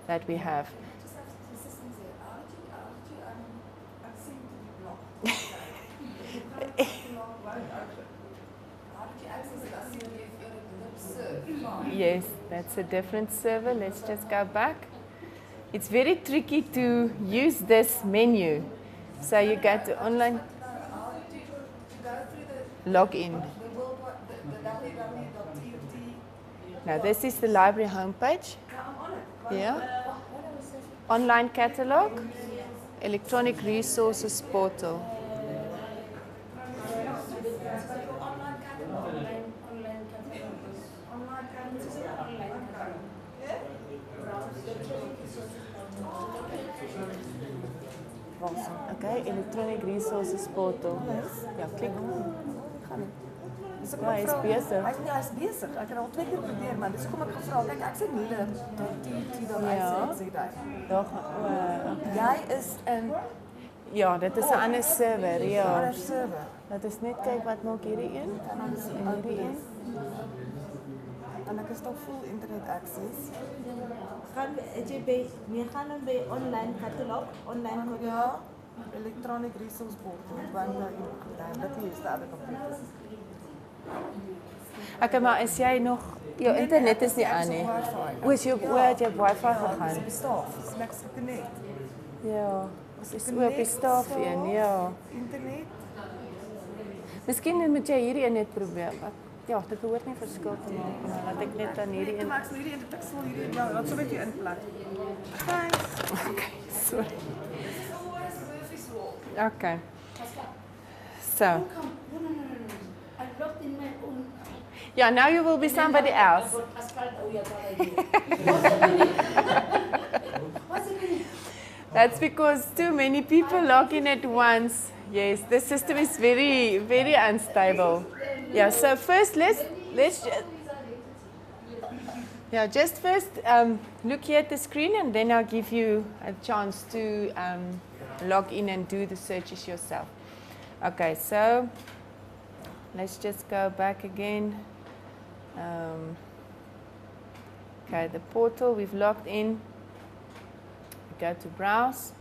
that we have. I just have some assistance here. How did you seem to be blocked? How did you access it? I see you're on a server. Yes, that's a different server. Let's just go back. It's very tricky to use this menu. So you go to online, How did you go through log in. the www.tut? Now this is the library homepage. I'm on it. Yeah. Online catalog, electronic resources portal. Online catalog. Online catalog. Okay, electronic resources portal. Ja, klik. Dus ek Ja, hy is besig. Hy is besig. Ek het al 2 keer probeer, maar dis kom ek gevra. Kyk, ek sê nie dat die dan sê dit. Daar, Jy is in ja, dit is 'n ander server. ander Ja. server. Dat is net kyk wat maak hierdie een En dan is en hierdie een. en ek is nog full internet access. We gaan dan bij online catalog, online Ja, electronic resource portal. Want dat hier is de andere computer. Okay, maar is jy nog jou internet is nie aan nie. O, is jou het jy wifi gegaan? Dis bestaaf. Dis lekker internet. Ja. Dis ook die staf een, ja. Internet. Miskien moet jy hierdie een net probeer. Ja, dit behoort nie verskil te maak nie. Laat ek net aan hierdie een. Maar ek sal hierdie ek sal hierdie ja, laat so met jou inplak. Thanks. Okay, sorry. Murphy's Law. Okay. So, No. I looked in my own. yeah, now you will be somebody else. I got Pascal Oyakhaya. What's the meaning? That's because too many people log in at once. Yes, the system is very, very unstable. Yeah, so first let's just first look here at the screen, and then I'll give you a chance to log in and do the searches yourself. Okay, so let's just go back again. Okay, the portal, we've logged in. Go to browse.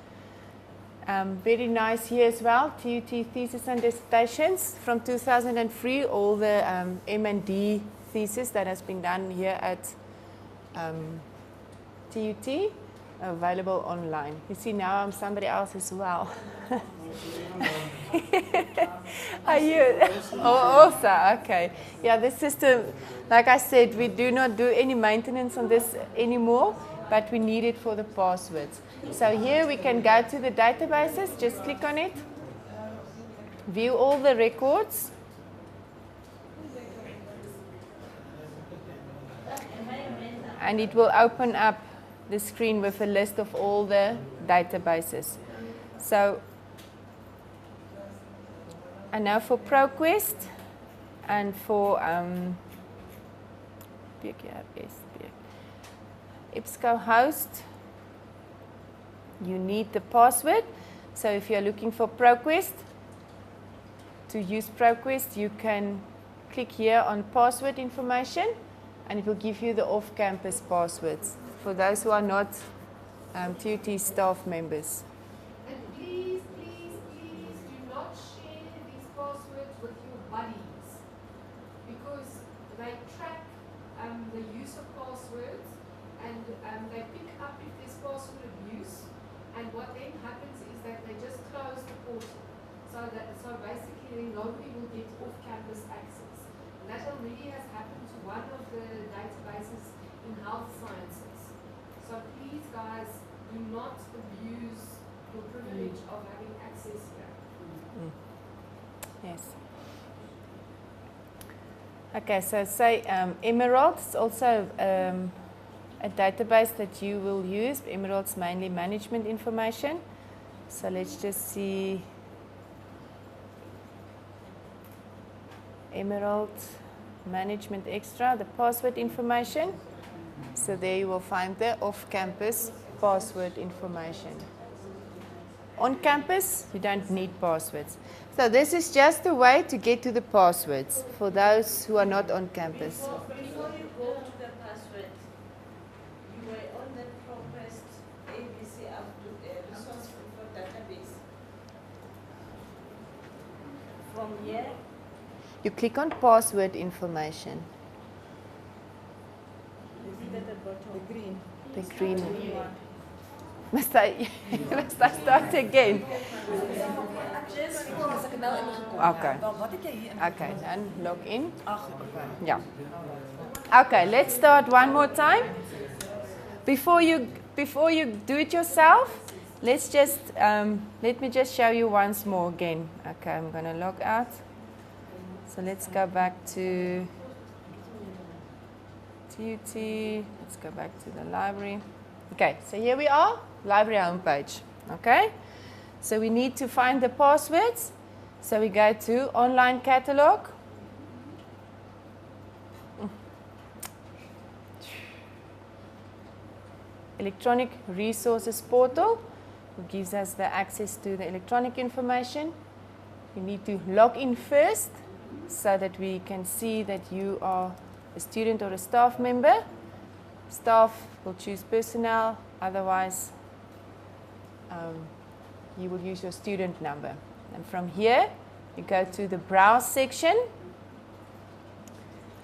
Very nice here as well, TUT thesis and dissertations from 2003, all the M&D thesis that has been done here at TUT, available online. You see now I'm somebody else as well. Are you? Oh, also, okay. Yeah, this system, like I said, we do not do any maintenance on this anymore, but we need it for the passwords. So here we can go to the databases, just click on it, view all the records. And it will open up the screen with a list of all the databases. So, and now for ProQuest and for EBSCOhost, you need the password. So if you're looking for ProQuest, to use ProQuest, you can click here on password information, and it will give you the off-campus passwords for those who are not TUT staff members. And please, please, please do not share these passwords with your buddies, because they track the use of passwords, and they pick up if there's password abuse, and what then happens is that they just close the portal, so basically then nobody will get off-campus access. And that already has happened to one of the databases in health sciences. So please, guys, do not abuse your privilege of having access here. Yes. Okay, so say Emerald is also a database that you will use. Emerald's mainly management information. So let's just see Emerald Management Extra, the password information. So there you will find the off-campus password information. On campus, you don't need passwords. So this is just a way to get to the passwords for those who are not on campus. Before you go to the password, you were on the proposed ABC resource for database. From here, You click on password information, is it at the bottom? The green. the green one. Must I start again? As ek nou ingekom. Okay. Wel, wat het jy hier in? Okay, then log in. Ag, okay. Yeah. Okay, let's start one more time. Before you do it yourself, let's just let me just show you once more again. Okay, I'm gonna log out. So let's go back to TUT. Let's go back to the library. Okay, so here we are, library homepage. Okay, so we need to find the passwords. So we go to online catalog. Electronic resources portal, who gives us the access to the electronic information. You need to log in first so that we can see that you are a student or a staff member. Staff will choose personnel, otherwise you will use your student number. And from here, you go to the browse section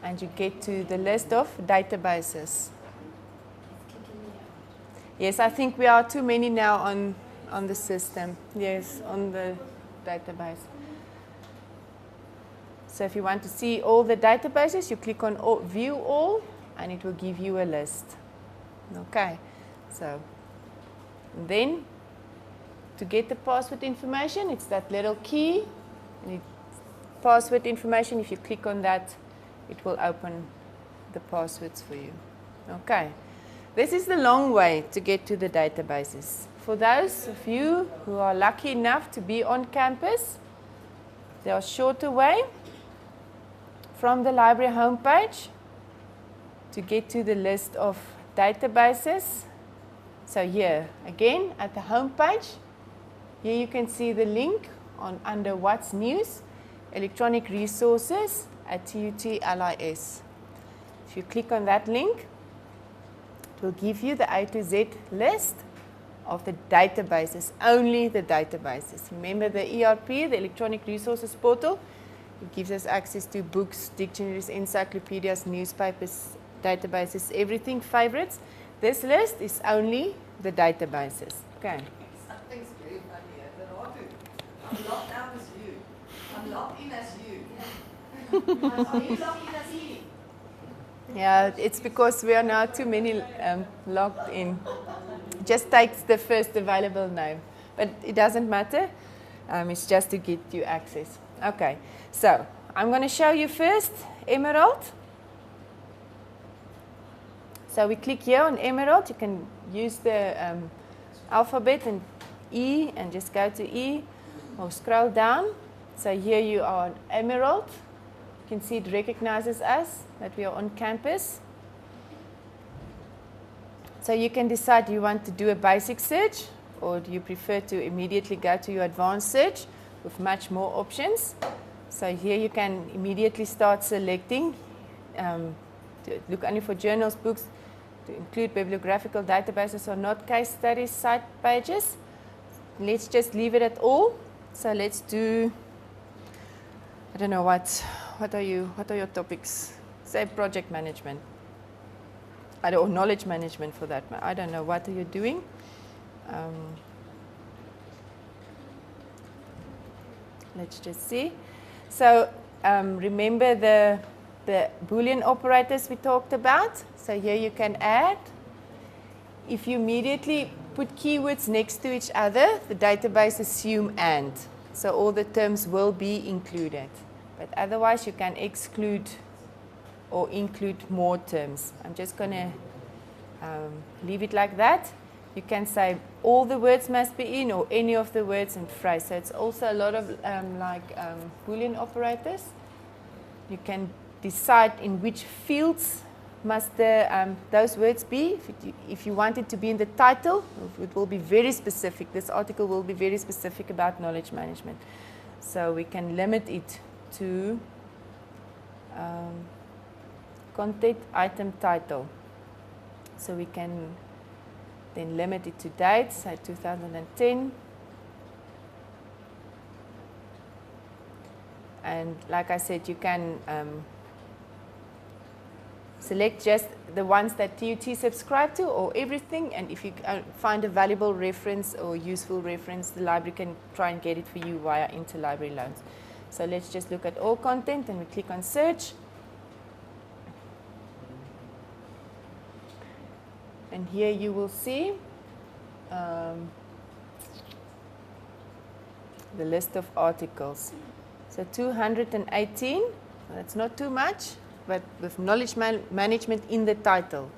and you get to the list of databases. Yes, I think we are too many now on the system. Yes, on the database. So if you want to see all the databases, you click on View All, and it will give you a list. Okay, so then to get the password information, it's that little key. And password information, if you click on that, it will open the passwords for you. Okay. This is the long way to get to the databases. For those of you who are lucky enough to be on campus, there are shorter way from the library homepage to get to the list of databases. So here, again, at the homepage, here you can see the link under What's News, Electronic Resources at TUT LIS. If you click on that link, it will give you the A to Z list of the databases, only the databases. Remember the ERP, the Electronic Resources Portal, it gives us access to books, dictionaries, encyclopedias, newspapers, databases, everything, favorites. This list is only the databases. Okay. Something's very funny here. The Radu. I'm locked out as you. I'm locked in as you. Are you locked in as he? Yeah, it's because we are now too many logged in. It just takes the first available name. But it doesn't matter. It's just to get you access. Okay, so I'm going to show you first Emerald. So we click here on Emerald. You can use the alphabet and E and just go to E or scroll down. So here you are on Emerald. You can see it recognizes us, that we are on campus. So you can decide, do you want to do a basic search or do you prefer to immediately go to your advanced search with much more options. So here you can immediately start selecting, to look only for journals, books, to include bibliographical databases or not, case studies, site pages. Let's just leave it at all. So let's do, I don't know what are your topics? Say project management. Or knowledge management for that. I don't know, what are you doing? Let's just see. So remember the Boolean operators we talked about. So here you can add if you immediately put keywords next to each other, the database assume and. So all the terms will be included. But otherwise, you can exclude or include more terms. I'm just going to leave it like that. You can say all the words must be in or any of the words and phrase. So it's also a lot of Boolean operators. You can decide in which fields must those words be. If you want it to be in the title, it will be very specific. This article will be very specific about knowledge management. So we can limit it to content item title. So we can then limit it to dates, say 2010. And like I said, you can select just the ones that TUT subscribe to or everything. And if you find a valuable reference or useful reference, the library can try and get it for you via interlibrary loans. So let's just look at all content and we click on search. And here you will see the list of articles. So 218, that's not too much, but with knowledge management in the title.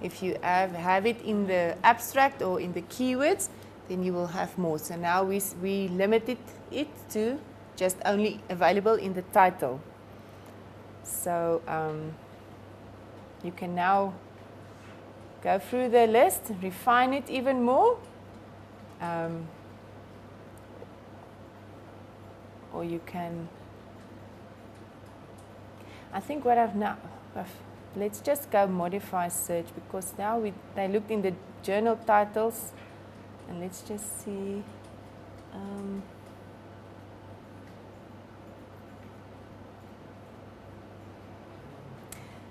If you have it in the abstract or in the keywords, then you will have more. So now we limited it to just only available in the title. So you can now go through the list, refine it even more, or you can, I think what let's just go modify search, because now they looked in the journal titles, and let's just see.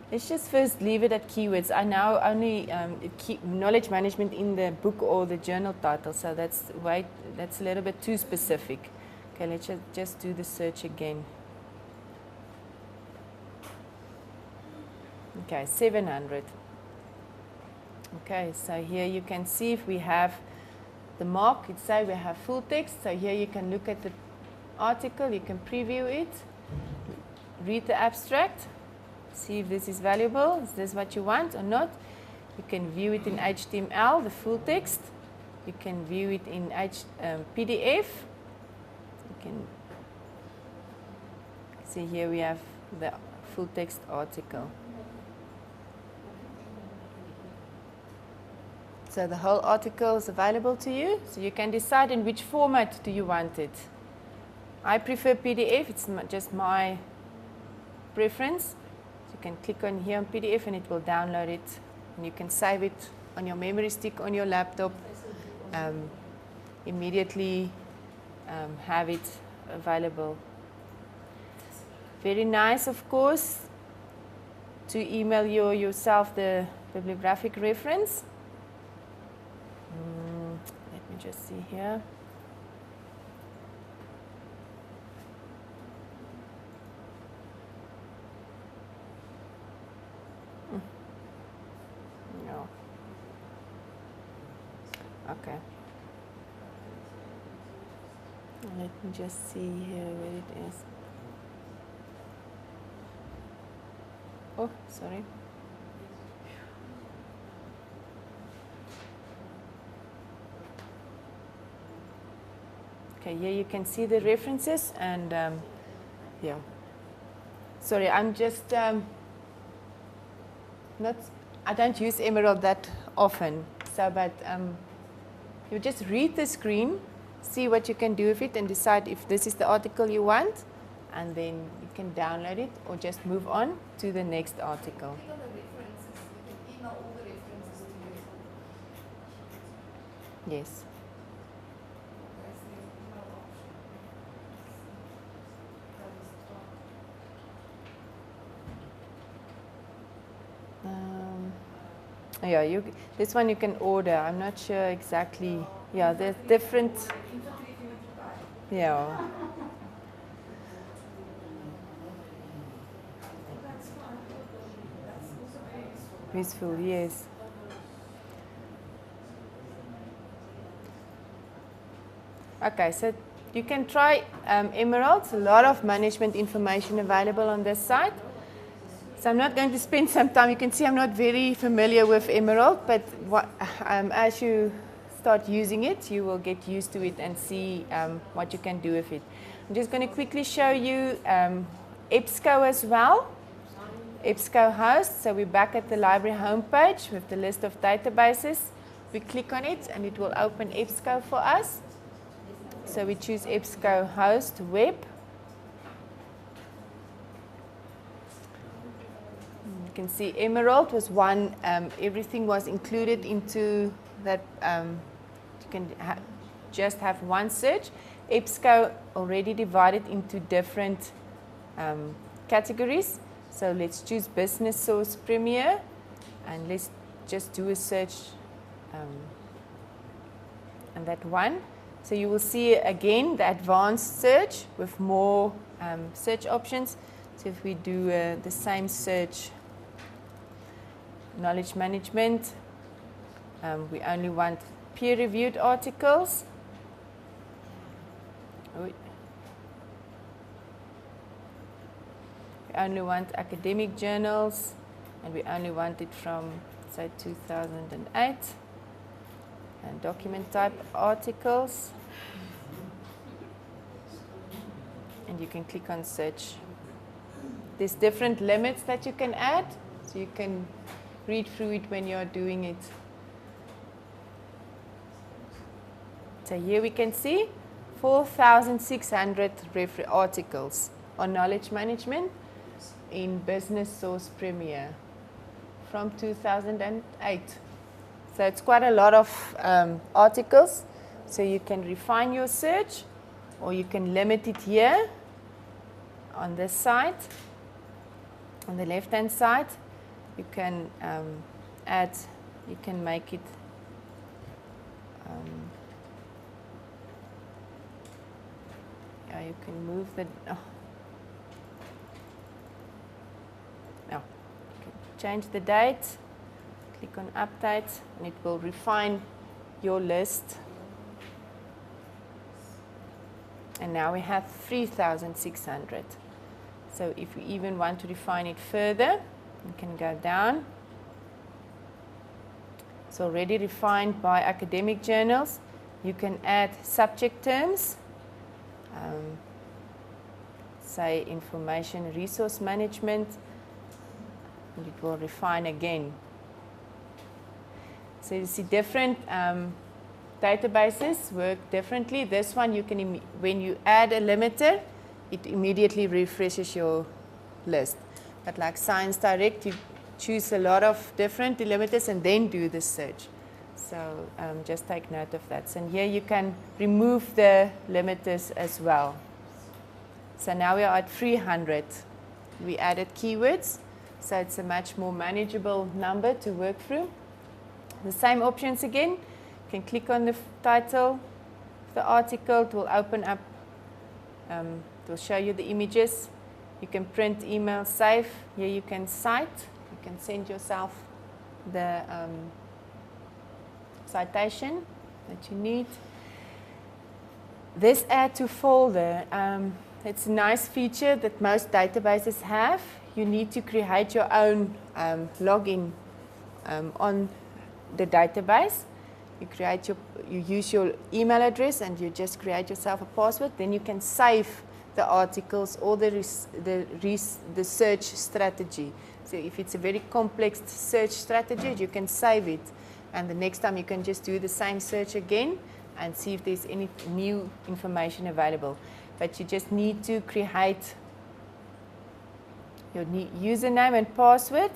Let's just first leave it at keywords. I now only knowledge management in the book or the journal title, so that's a little bit too specific. Okay, let's just do the search again. Okay, 700. Okay, so here you can see if we have the mark, it says we have full text. So here you can look at the article, you can preview it, read the abstract, see if this is valuable, is this what you want or not. You can view it in HTML, the full text. You can view it in PDF. You can see here we have the full text article. So the whole article is available to you. So you can decide in which format do you want it. I prefer PDF, it's just my preference. You can click on here on PDF and it will download it. And you can save it on your memory stick on your laptop. Immediately have it available. Very nice, of course, to email yourself the bibliographic reference. Let me just see here. No. Okay. Let me just see here where it is. Oh, sorry. Okay, here you can see the references and yeah. Sorry, I'm just I don't use Emerald that often. So, but you just read the screen, see what you can do with it, and decide if this is the article you want, and then you can download it or just move on to the next article. Click on the references. You can email all the references to you. Yes. That's the email option. That is top. Yeah, this one you can order. I'm not sure exactly. Yeah, there's different. Yeah. That's fine. That's also very useful. Useful, yes. Okay, so you can try Emerald. A lot of management information available on this site. So I'm not going to spend some time. You can see I'm not very familiar with Emerald, but as you start using it, you will get used to it and see what you can do with it. I'm just going to quickly show you EBSCO as well. EBSCO host. So we're back at the library homepage with the list of databases. We click on it and it will open EBSCO for us. So we choose EBSCO host web. You can see Emerald was one, everything was included into that. You can just have one search. EBSCO already divided into different categories. So let's choose Business Source Premier and let's just do a search on that one. So you will see again the advanced search with more search options. So if we do the same search, knowledge management, we only want peer-reviewed articles. We only want academic journals, and we only want it from, say, 2008. And document type articles. And you can click on search. There's different limits that you can add, so you can read through it when you're doing it. So here we can see 4,600 articles on knowledge management in Business Source Premier from 2008. So it's quite a lot of articles. So you can refine your search, or you can limit it here on this side. On the left-hand side, you can add, you can make it yeah, you can move the you can change the date, click on update, and it will refine your list. And now we have 3,600. So if we even want to refine it further, you can go down. It's already refined by academic journals. You can add subject terms, say information resource management, and it will refine again. So you see different databases work differently. This one, you can when you add a limiter, it immediately refreshes your list. But like Science Direct, you choose a lot of different delimiters and then do the search. So just take note of that. And here you can remove the limiters as well. So now we are at 300. We added keywords, so it's a much more manageable number to work through. The same options again. You can click on the title of the article. It will open up, it will show you the images. You can print, email, save. Here you can cite. You can send yourself the citation that you need. This add to folder, it's a nice feature that most databases have. You need to create your own login on the database. You use your email address and you just create yourself a password. Then you can save the articles or the search strategy. So if it's a very complex search strategy, you can save it. And the next time you can just do the same search again and see if there's any new information available. But you just need to create your username and password.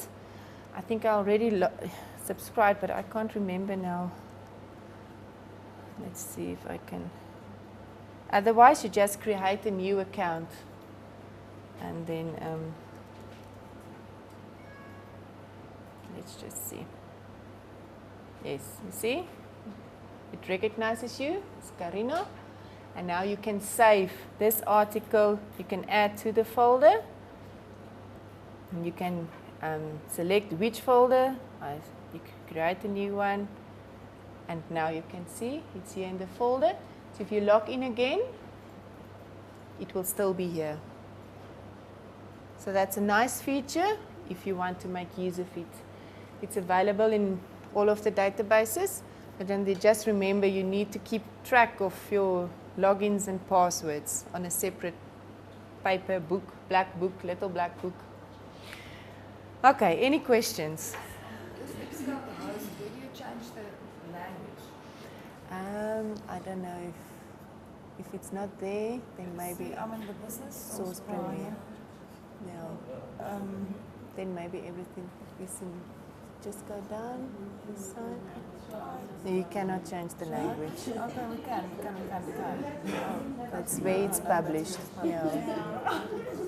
I think I already subscribed, but I can't remember now. Let's see if I can. Otherwise, you just create a new account. And then let's just see. Yes, you see? It recognizes you. It's Karina. And now you can save this article. You can add to the folder. And you can select which folder. You can create a new one. And now you can see it's here in the folder. So So if you log in again, it will still be here. So that's a nice feature if you want to make use of it. It's available in all of the databases, but then just remember you need to keep track of your logins and passwords on a separate paper book, black book, little black book. Okay, any questions? This EBSCO host, where do you change the language? I don't know if it's not there, then maybe See, I'm in the business Source Premier. Yeah. Um, Then maybe everything is in. Just go down this side. No, you cannot change the language. okay, we can. Oh, That's where it's published. Yeah.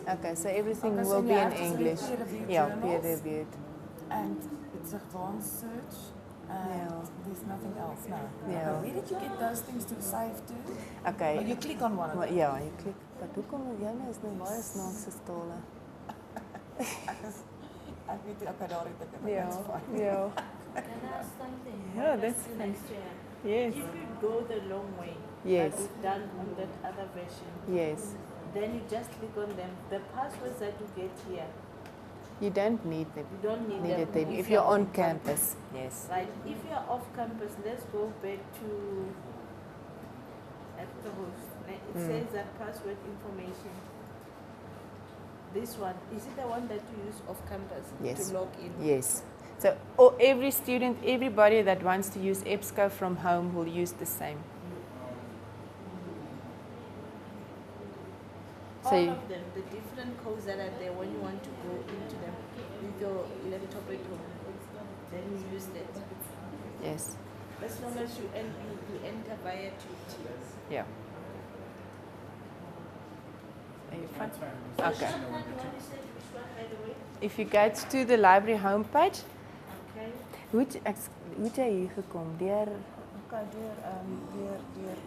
Okay, so everything Okay, so will you be in have to select English. peer-reviewed Yeah, journals. peer-reviewed. and it's advanced search, and Yeah. there's nothing else now. Yeah. Okay, where did you get those things to save to? Okay. Oh, you click on one of Maar them. ja, jy klik. Maar hoekom jy nou is nou baie snaakse stole. Ek weet nie, okay, daar het ek dit. Ja. That's fine. Ja. Can I ask something? Yeah, What that's does fine. next year? Yes. If you go the long way, Yes. like you've done on that other version, Yes. then you just click on them. The passwords that you get here, You don't need them. you don't need Needed them them if you're on campus. Yes. Right. If you're off campus, let's go back to at the host. It says that password information. This one, is it the one that you use off campus Yes. to log in? Yes. So every student, everybody that wants to use EBSCO from home will use the same. So All you- of them, the different codes that are there when you want to go into them with your laptop at home, then you use that. Yes. As long as you enter via Twitter. Yeah. Are you fine? So Okay. shortcut one is that which one, by the way? If you go to the library homepage, Okay. hoe het jy hier gekom? Deur Okay,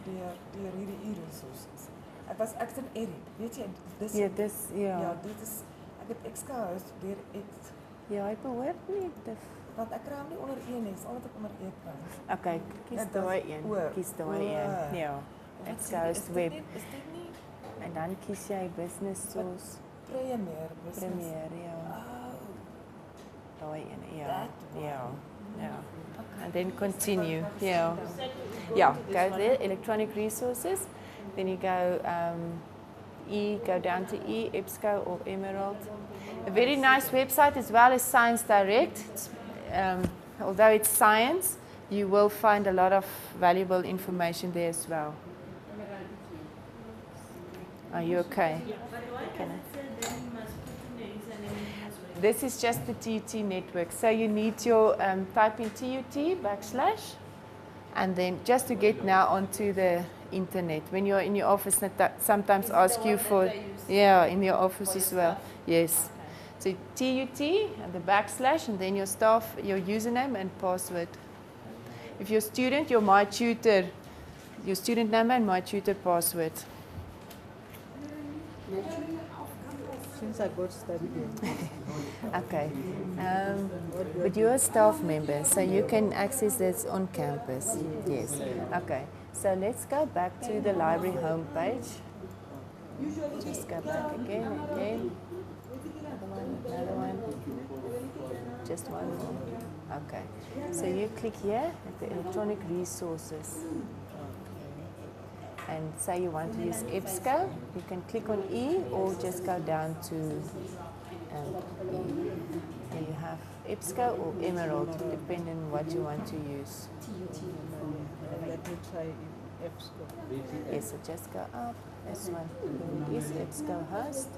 deur hierdie e-resources. Ek het 'n edit. Weet jy, dis ja, dis ja, ja. dit is ek het extra host deur X. Ja, hy behoort nie te Want ek kry hom nie onder E nie, dis al wat ek onder E kry. Okay, kies Ja, dis daai een. oor. Kies daai Oor. een. Ja. Wat Extra sê jy, host is dit web. nie- Is dit nie En dan kies jy business source Premier business? Premier, ja. Oh, Daai een, ja. that one. Ja. Ja. okay. And then continue. Yeah. So you go Yeah, to this go one. there, electronic resources. Then you go go down to EBSCO or Emerald. A very nice website as well as Science Direct. Although it's science, you will find a lot of valuable information there as well. Are you okay? Yeah, but why Can does it say then you must put in the username and password? This is just the TUT network. So you need your type in TUT / and then just to get now onto the internet. When you're in your office, sometimes Is ask the you one for, that I use yeah, in your office for as your well. staff? Yes. Okay. So TUT and the / and then your staff, your username and password. If you're a student, your My Tutor, your student number and My Tutor password. Since I got studied Okay. But you're a staff member, so you can access this on campus. Yes. Okay. So let's go back to the library homepage. Just go back again. Another one. Just one more. Okay. So you click here at the electronic resources. And say you want to use EBSCO, you can click on E or just go down to E. And you have EBSCO or Emerald, depending on what you want to use. Let me try EBSCO. Yes, so just go up. This one is EBSCO host.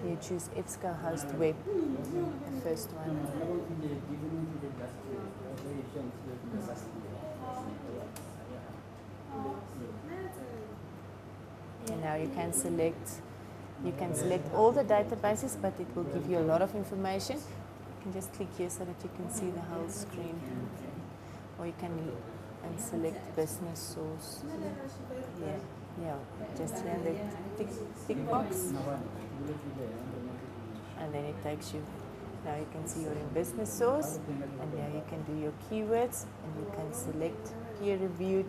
You choose EBSCO host web, the first one. And now you can select all the databases, but it will give you a lot of information. You can just click here so that you can see the whole screen. Or you can and select business source. Yeah, just here the tick box. And then it takes you Now you can see you're in business source, and now you can do your keywords, and you can select peer reviewed,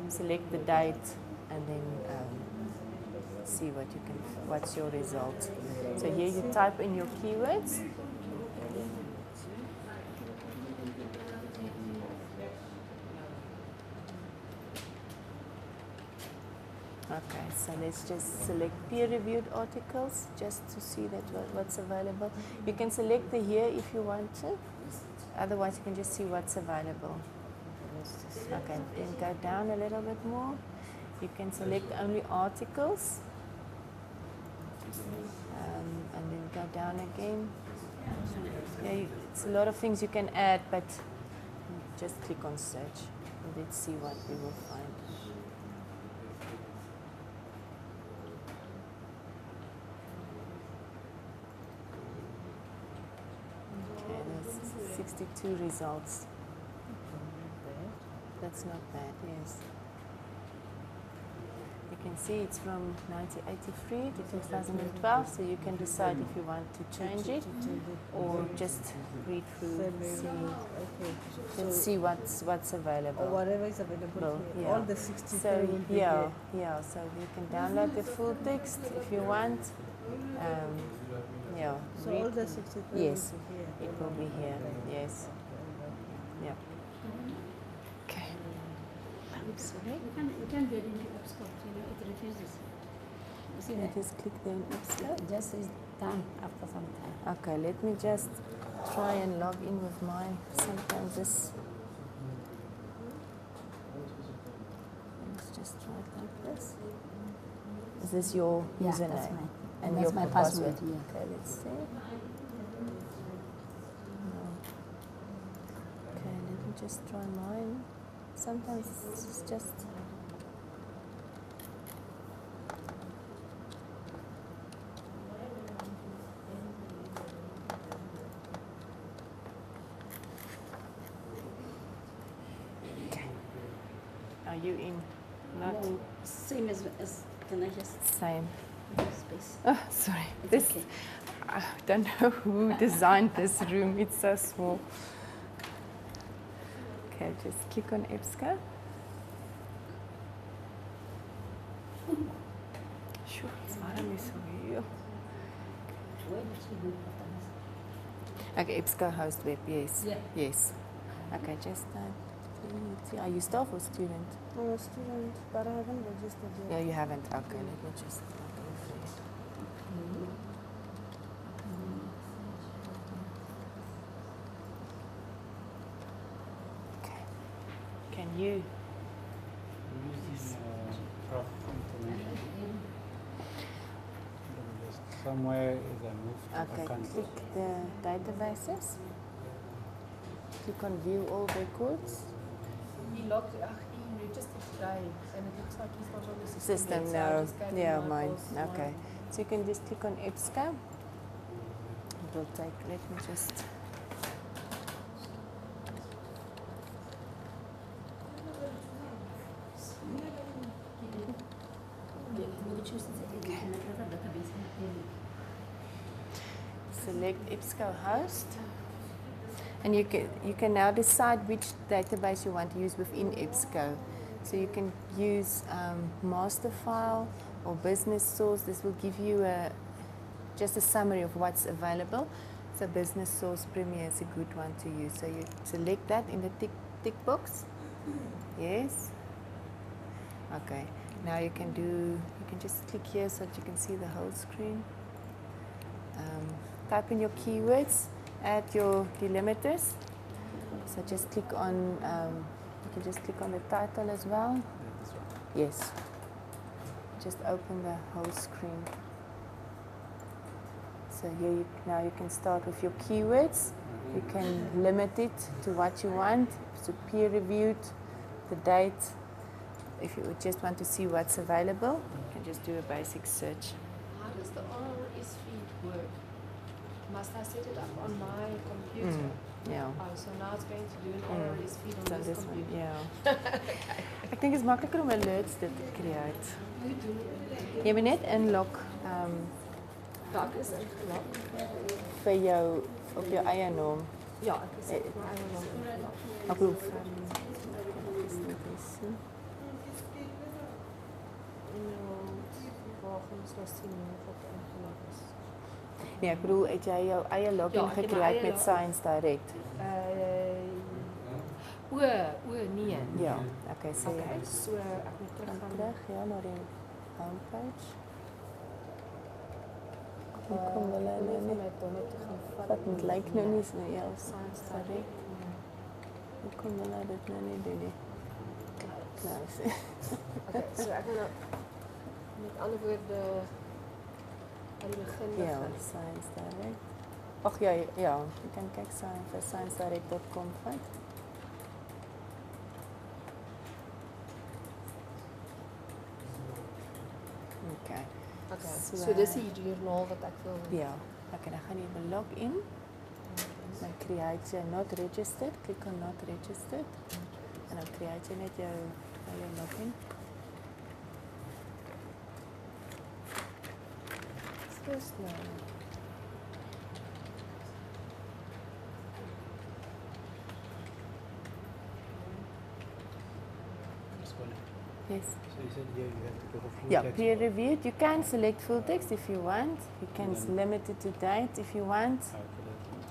select the date, and then see what's your result. So here you type in your keywords. Okay, so let's just select peer-reviewed articles just to see that what's available. You can select the year if you want to. Otherwise, you can just see what's available. Okay, then go down a little bit more. You can select only articles. And then go down again. Yeah, it's a lot of things you can add, but just click on search. And let's see what we will find. Okay, there's 62 results. That's not bad, yes. You can see it's from 1983 to 2012, so you can decide if you want to change it or just read through, see what's available. Or whatever is available here. Yeah. All the 63 So will be yeah, here. yeah. So you can download the full text if you want. Yeah. So read. all the 63 Yes, will be here. it will be here. Yes. Yeah. Okay. Sorry. You can get into EBSCO, it refuses. You see Can that? I just click there on Excel? Just is done after some time. Okay, let me just try and log in with mine. Sometimes this. Let's just try it like this. Is this your Yeah, username? that's mine. And That's your my password, yeah. Okay, let's see. No. Okay, let me just try mine. Sometimes it's just. Okay. Are you in? Not Same as can I just same. space? Oh, sorry. It's This okay. I don't know who designed this room. It's so small. Okay, just click on EBSCO. Sure, it's warm is here. Where did she go after Okay, EBSCO host web, yes. Yeah. Yes. Okay, just are you staff or student? I'm a student, but I haven't registered Yeah, yet. you haven't. Okay, let me just log in for you. Okay. Can you? Using prof information. Somewhere is a move. Okay, click the databases. Click on view all records. He registered today, and it looks like he's not on the system. System, yet, so I no. just gave him Yeah, my mine. false Okay. one. So you can just click on EBSCO. It will take, let me just. Select EBSCO host. And you can now decide which database you want to use within EBSCO. So you can use master file or business source. This will give you just a summary of what's available. So business source Premier is a good one to use. So you select that in the tick box. Yes. Okay. Now you can just click here so that you can see the whole screen. Type in your keywords. Add your delimiters. So just click on, you can just click on the title as well. Yes. Just open the whole screen. So here now you can start with your keywords. You can limit it to what you want. So peer reviewed, the date. If you would just want to see what's available, you can just do a basic search. How does the RRS feed work? Must I set it up on my computer? Ja. Oh, so now it's going to do an RRS feed on So this this one, computer. ja. Ek dink dit is makliker om alerts te create. Hoe doen Jy moet net inlog Dalk is dit gelok. vir op jou eie naam. Ja, ek is op my eie naam. Ek bedoel, Wagens was sien wat ingelog is. nee, ek bedoel, het jy jou eie login Ja, ek het my gekry eie met log- Science Direct? O, nee. Ja, okay, so Okay, so ek moet gaan teruggaan. terug, ja, na die homepage. Hoekom wil hy nou nie? met hom te gaan vat. Wat het lyk nou nie so, ja, Science Direct. Hoekom wil hy dit nou nie doen nie? Nou, sê. Okay, so ek moet nou met ander woorde aan die begin Ja, begin. Science Direct. Ag ja, ja, jy kan kyk vir sciencedirect.com vat. Okay. Okay. So, So dis die joernaal wat ek wil. Ja, okay, dan gaan jy by login. Dan create jy not registered, klik on not registered. En dan create jy net jou login. So snel. Yes. So you said here you have to go for full Yeah, text. pre-reviewed. You can select full text if you want. You can then- limit it to date if you want. Okay,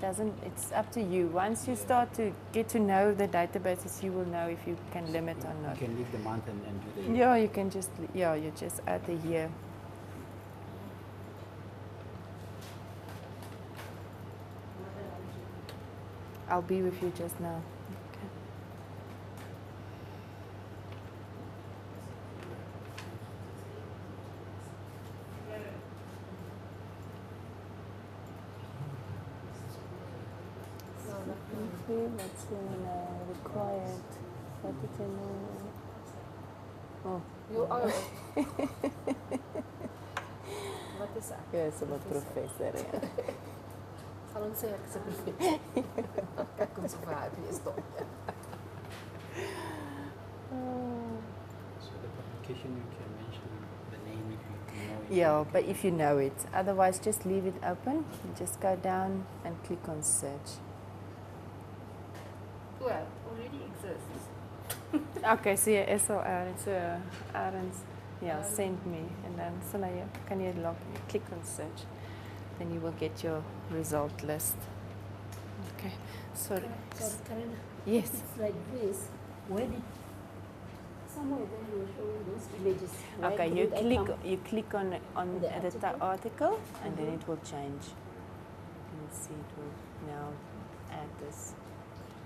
that's Doesn't. It's up to you. Once you start to get to know the databases, you will know if you can limit or You not. can leave the month and do the Yeah, you can just. Yeah, you just add the year. I'll be with you just now. Okay. Okay, what's required? What did you know? Oh, You are. Wat is ek? yes, I'm a professor. Yeah. Sal ons sê ek is 'n professor. Kyk ons hoe happy is dit. So the publication you can mention the name if you know it. Yeah, but if you know it. Otherwise, just leave it open. You just go down and click on search. Well, already exists. Okay, so yeah, SL Aaron. So Aaron's, yeah, send me. And then so now you can you log, click on search. Then you will get your result list. Okay, so Sorry, Karen. yes. It's like this. Where did somewhere when you were showing those images? where Okay, you did I click come? you click on The the article and then Mhm. it will change. You will see it will now add this.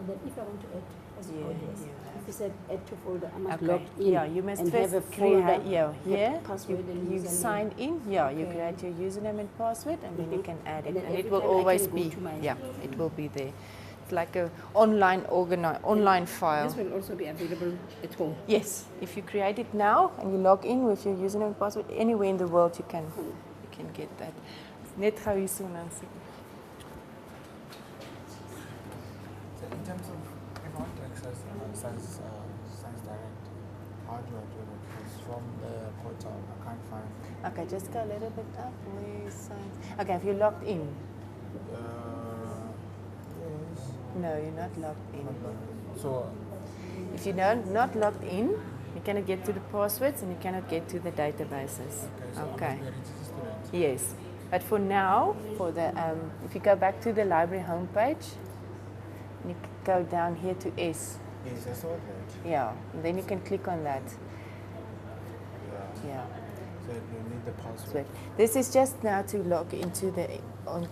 And then if I want to add as Yeah, folders, you have. if you said add to folder, I must Okay. log in. Yeah, you must and first have a create. folder, Yeah, have here password and you username. sign in. Yeah, you Okay. create your username and password, and then you Mhm. can add it, And then and it every will time I always can go be. to my- Yeah, it will be there. It's like a online file. This will also be available at home. Yes, if you create it now and you log in with your username and password anywhere in the world, you can get that. Net gou hier so dan sê. So in terms of if I want to access Science Direct, how do I do that? Because from the portal I can't find. Okay, just go a little bit up. Where sign? Okay, have you logged in? Yes. No, you're not logged in. So If you're not logged in, you cannot get to the passwords and you cannot get to the databases. so Okay. I must be a registered student. Yes, but for now, for the if you go back to the library homepage, you go down here to S. Yes, I saw that. Yeah, and then you can click on that. Yeah. Yeah. So you need the So password. this is just now to log into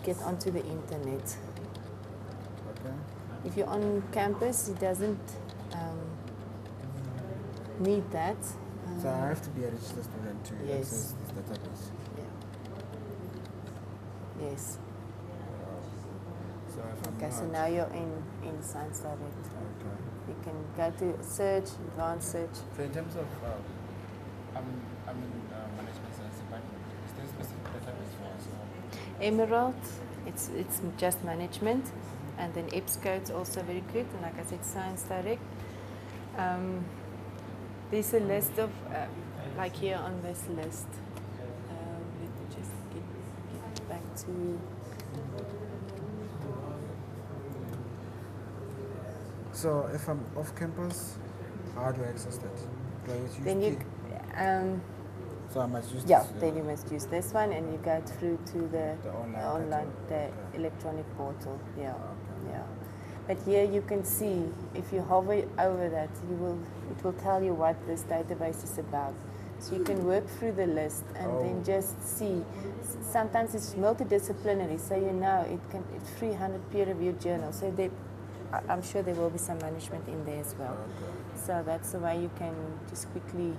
get onto the internet. Okay. If you're on campus, it doesn't need that. So I have to be a registered student to Yes. access this database. Yes. So if I'm Okay, so not, now you're in Science Direct. okay. You can go to search, advanced search. So in terms of I'm in management science department. Is there a specific database for us? Emerald, it's just management, and then EBSCO's also very good, and like I said, Science Direct. There's a list of, like here on this list. Let me just get back to. So if I'm off campus, how do I access that? Do I use Then you, key? So I must use yeah, this, then you must use this one, and you go through to the the online, online, the okay. electronic portal. Yeah, Okay. yeah. But here you can see, if you hover over that, it will tell you what this database is about. So you can work through the list and then just see. Sometimes it's multidisciplinary, so it's 300 peer-reviewed journals. So I'm sure there will be some management in there as well. Okay. So that's the way you can just quickly.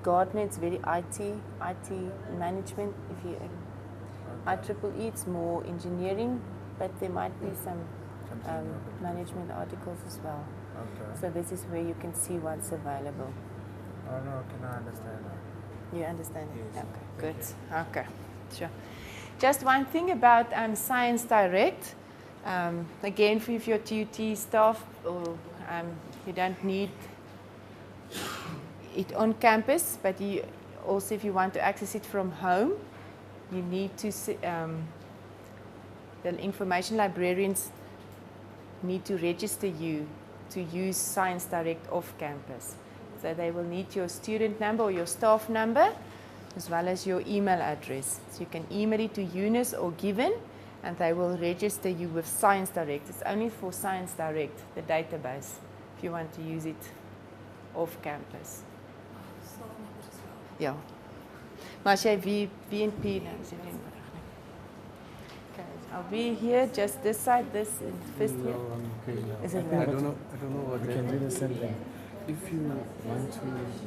Gardener, it's very IT management. If you IEEE, it's more engineering, but there might be some management articles as well. Okay. So this is where you can see what's available. Oh no, can I understand that? You understand? Yes. Okay, good. Okay, sure. Just one thing about Science Direct. Again, for if you're TUT staff, or you don't need it on campus, but also if you want to access it from home, you need to. The information librarians need to register you to use Science Direct off campus. So they will need your student number or your staff number, as well as your email address. So you can email it to Eunice or Given, and they will register you with Science Direct. It's only for Science Direct, the database, if you want to use it off campus. Staff members as well. Ja. Maar as jy VNP nou is dit nie nodig nie. Okay, I'll be here just this side, this is first No, here. I'm okay now. Is it I right? don't know what We can do the same thing. If you want to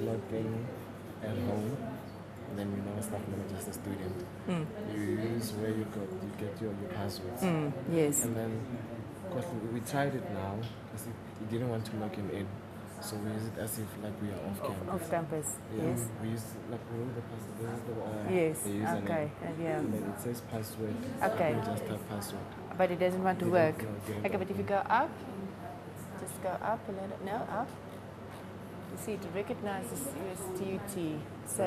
log in at home, and then you know staff manager as a student, you use where you get your passwords. Yes. And then, of course, we tried it now, because we didn't want to log him in. So we use it as if like we are off campus. Off campus. Yeah, Yes. we use like the password. Yes. The username. Okay. Yeah. And then it says password. Okay. You just type password. But it doesn't want to Didn't- work. no, it didn't Okay, work. but if you go up, just go up a little. No, up. You see, it recognizes you as TUT. So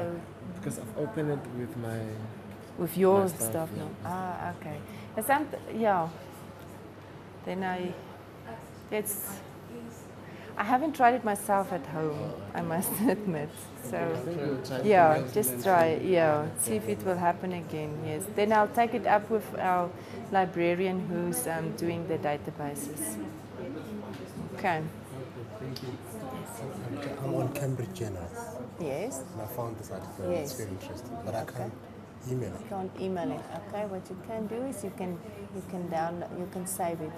Because I've opened it with my. with your My stuff, stuff yeah. now. Ah, okay. Yeah. Then I haven't tried it myself at home, I must admit. So I think we'll try yeah, to just try it. Yeah, see if it will happen again. Yes. Then I'll take it up with our librarian who's doing the databases. Okay. Thank you. I'm on Cambridge Journals, Yes. and I found this article. Yes. It's very interesting, but I can't email it. Can't email it. Okay. What you can do is you can download. You can save it.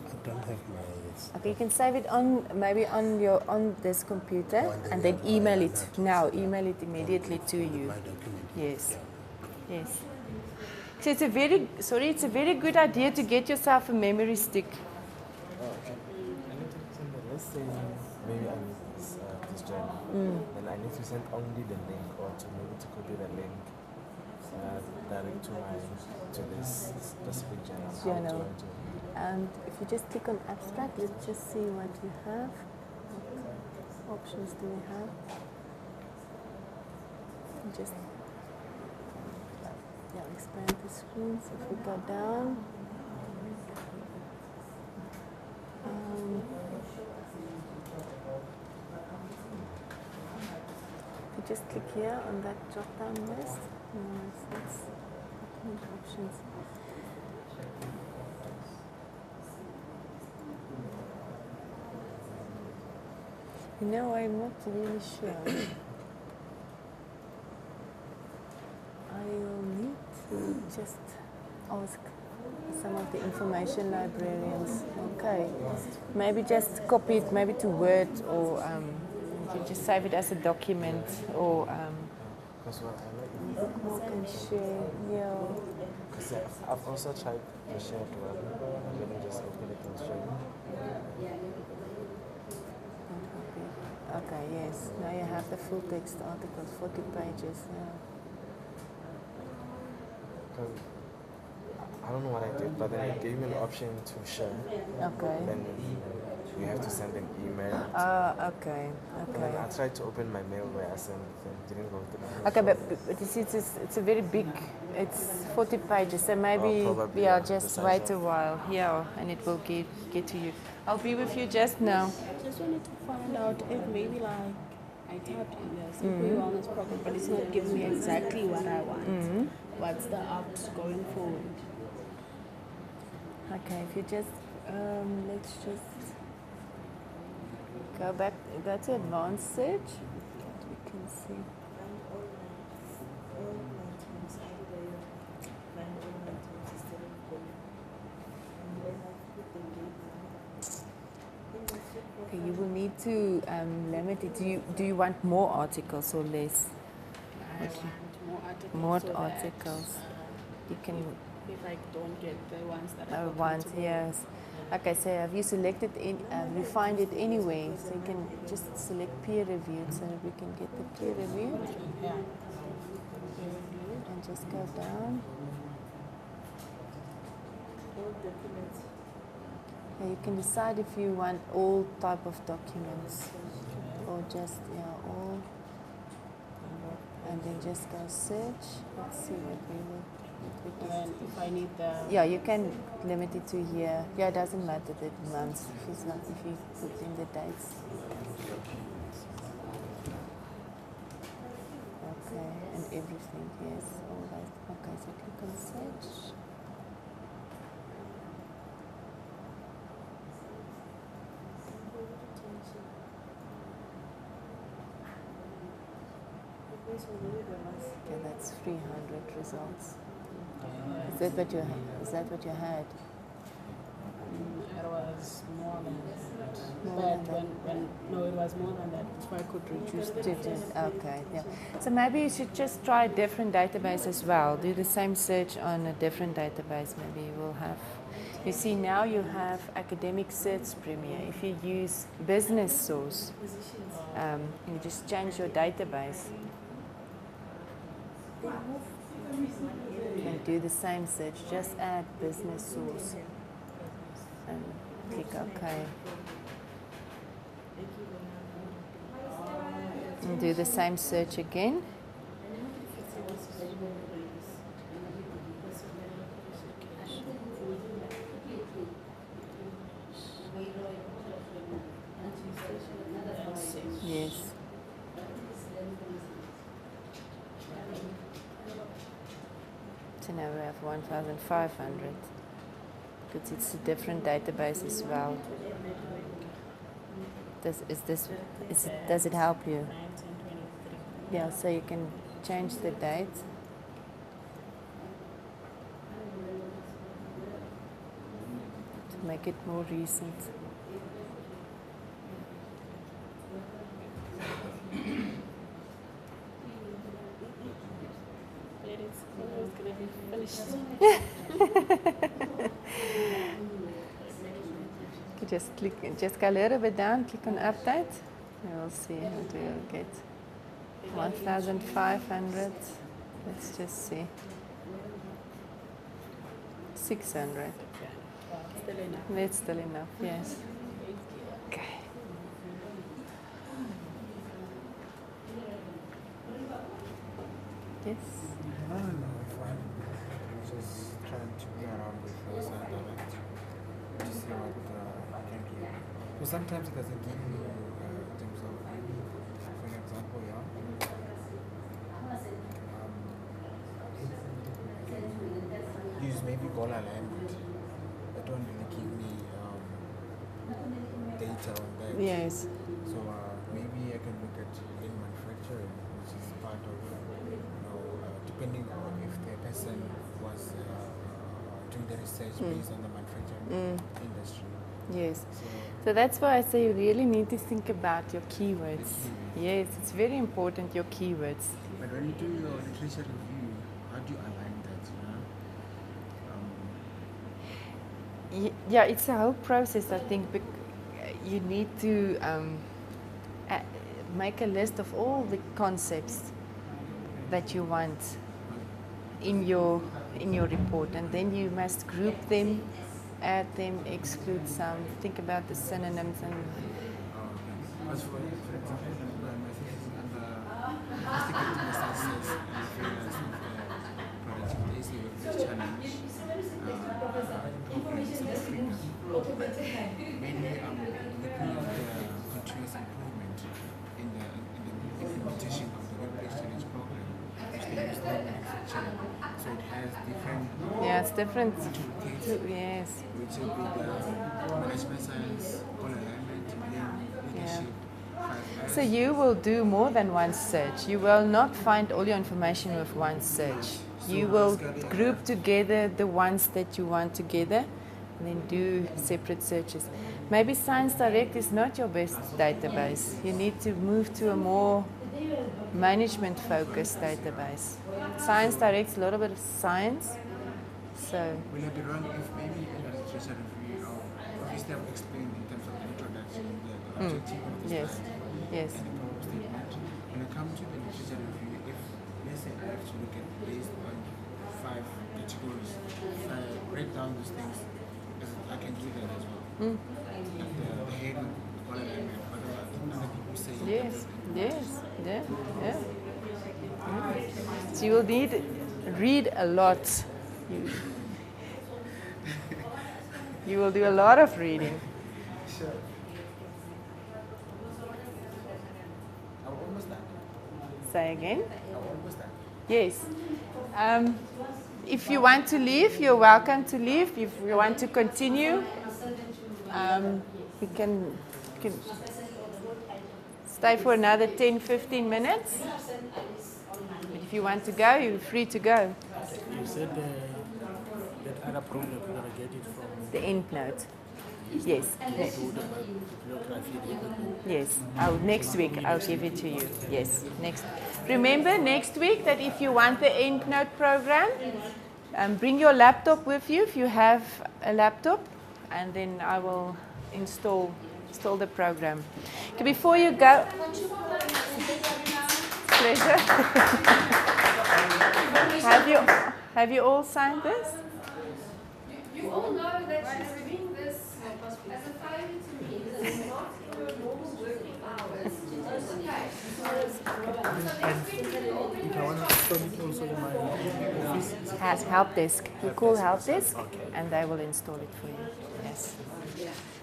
I don't have my. Okay, you can save it on this computer Oh, and you then have email my it now. Email it immediately to you. My document. Yes. Yeah. Yes. So it's a very good idea to get yourself a memory stick. Oh, okay. I need to send let's say maybe I need this journal. Then I need to send only the link, or to maybe to copy the link direct to this specific journal. How Journal. do I do it? And if you just click on abstract, let's just see what you have. What options do we have? Just expand the screen. So if we go down. If you just click here on that drop down list, it's document options. You know, I'm not really sure. I will need to just ask some of the information librarians. Okay, maybe just copy it, maybe to Word, or you can just save it as a document, or Because what I like, you can share. Yeah. because I've also tried the shared web. Let me just open it and show you. Okay, yes. Now you have the full text articles, 40 pages. Yeah. Because I don't know what I did, but then it gave me an option to share. Okay. Then you have to send an email. Okay. And then I tried to open my mail where I sent it and didn't go through. Okay, but you see, it's a very big, it's 40 pages, so maybe probably, yeah, yeah, just the wait size a of- while, yeah, and it will get to you. I'll be with you just now. I just wanted to find out if maybe like I tapped in the Simply Wellness program, but it's not giving me exactly what I want. What's the opt going forward? Okay, if you just, let's just go back, go to advanced search. We can see. Okay, you will need to limit it. Do you want more articles or less? I want more articles. More so that, articles. You can. if I don't get the ones that I Oh, want, yes. Okay, so have you selected, refined it anyway? So you can just select peer reviewed so that we can get the peer reviewed. Yeah. And just go down. Yeah, you can decide if you want all type of documents or just, yeah, all. And then just go search. Let's see what we will. And then if I need the Yeah, you can limit it to year. Yeah, it doesn't matter the months if it's not, if you put in the dates. Okay, and everything, yes, all that. Okay, so click on search. Okay, that's 300 results. Is that what you had? Is that what you had? it was more than that. More But than when no, it was more than that. So I could reduce the Okay, yeah. So maybe you should just try a different database as well. Do the same search on a different database. Maybe you will have. You see, now you have Academic Search Premier. If you use Business Source, you just change your database and do the same search. Just add Business Source and click OK. And do the same search again. Yes. So now we have 1,500 because it's a different database as well. Does it help you? Yeah, so you can change the date. To make it more recent. It's gonna be finished. You just click, just go a little bit down, click on update. You'll see what we'll get. 1,500. Let's just see. 600. Still enough. That's still enough, yes. Okay. Yes. I don't know if I'm just trying to play around with Direct to see what I can do. So sometimes it doesn't give me in terms of, for example, use maybe Gola alignment. That don't really give me data on that. Yes. So maybe I can look at lean manufacturing, which is part of, depending on if the person was doing the research based on the manufacturing industry. Yes. So So that's why I say you really need to think about your keywords. Yes, it's very important, your keywords. but when you do your literature review, how do you align that? Yeah, it's a whole process, I think. You need to make a list of all the concepts that you want in your report, and then you must group them, add them, exclude some, think about the synonyms and As for example, my thesis is under investigating the success and failures of products. They say with this challenge, problems in Africa. Mainly different. Yes. which would be the management science, goal alignment, leadership. So you will do more than one search. You will not find all your information with one search. You will group together the ones that you want together and then do separate searches. Maybe Science Direct is not your best database. You need to move to a more management focused database. Science Direct is a little bit of science. So Will it be wrong if maybe in the literature review or obviously I've explained in terms of the introduction, the objective of the yes. slide Yes. and the problem statement, when it comes to the literature review, if let's say I have to look at based on 5 categories, if I break down those things, I can do that as well. Like the heading, call it alignment, whatever other people say. Yes, yes, yeah, yeah. So you will need read a lot. You will do a lot of reading. Sure. I'm almost done. Say again. I'm almost done. Yes. If you want to leave, you're welcome to leave. If you want to continue, you can stay for another 10-15 minutes. But if you want to go, you're free to go. You said that other program you're going to get it from The end note. Yes. bibliography. Yes. Next week I'll give it to you. Yes. Next. Remember next week that if you want the EndNote program, bring your laptop with you if you have a laptop, and then I will install the program. Okay, before you go, pleasure. Have you all signed this? You all know that she's doing this as a favor to me. This is not her normal working hours. Okay. So next week we will If I want to install it also in my office, Has help desk. You call help desk, and they will install it for you. Yes.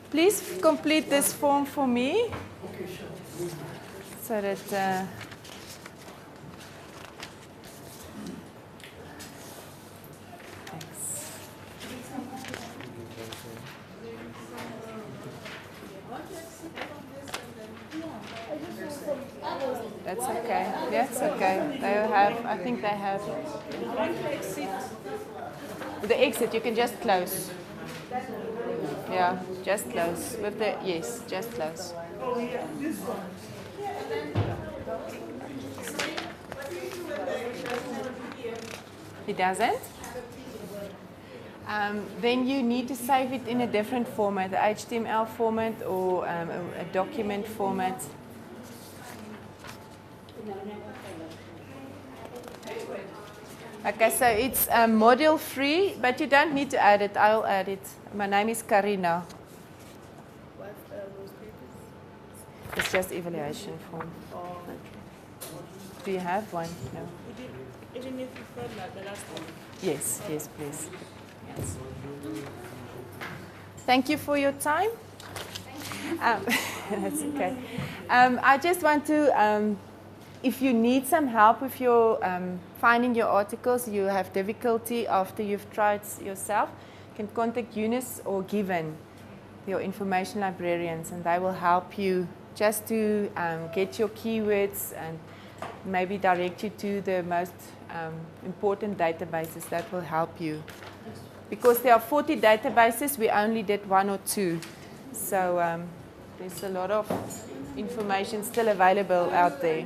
Please complete this form for me, so that. Thanks. That's okay. That's okay. They have. I think they have. The exit, you can just close. Yeah, just close. With the yes, just close. It doesn't? Then you need to save it in a different format, the HTML format or a document format. Okay, so it's module free, but you don't need to add it. I'll add it. My name is Karina. What's those papers? It's just evaluation form. Do you have one? No. Even if you felt like the last one. Yes, yes, please. Yes. Thank you for your time. That's okay. I just want to, if you need some help with your finding your articles, you have difficulty after you've tried yourself, you can contact Eunice or Given, your information librarians, and they will help you just to get your keywords and maybe direct you to the most important databases that will help you. Because there are 40 databases, we only did 1 or 2. So there's a lot of information still available out there.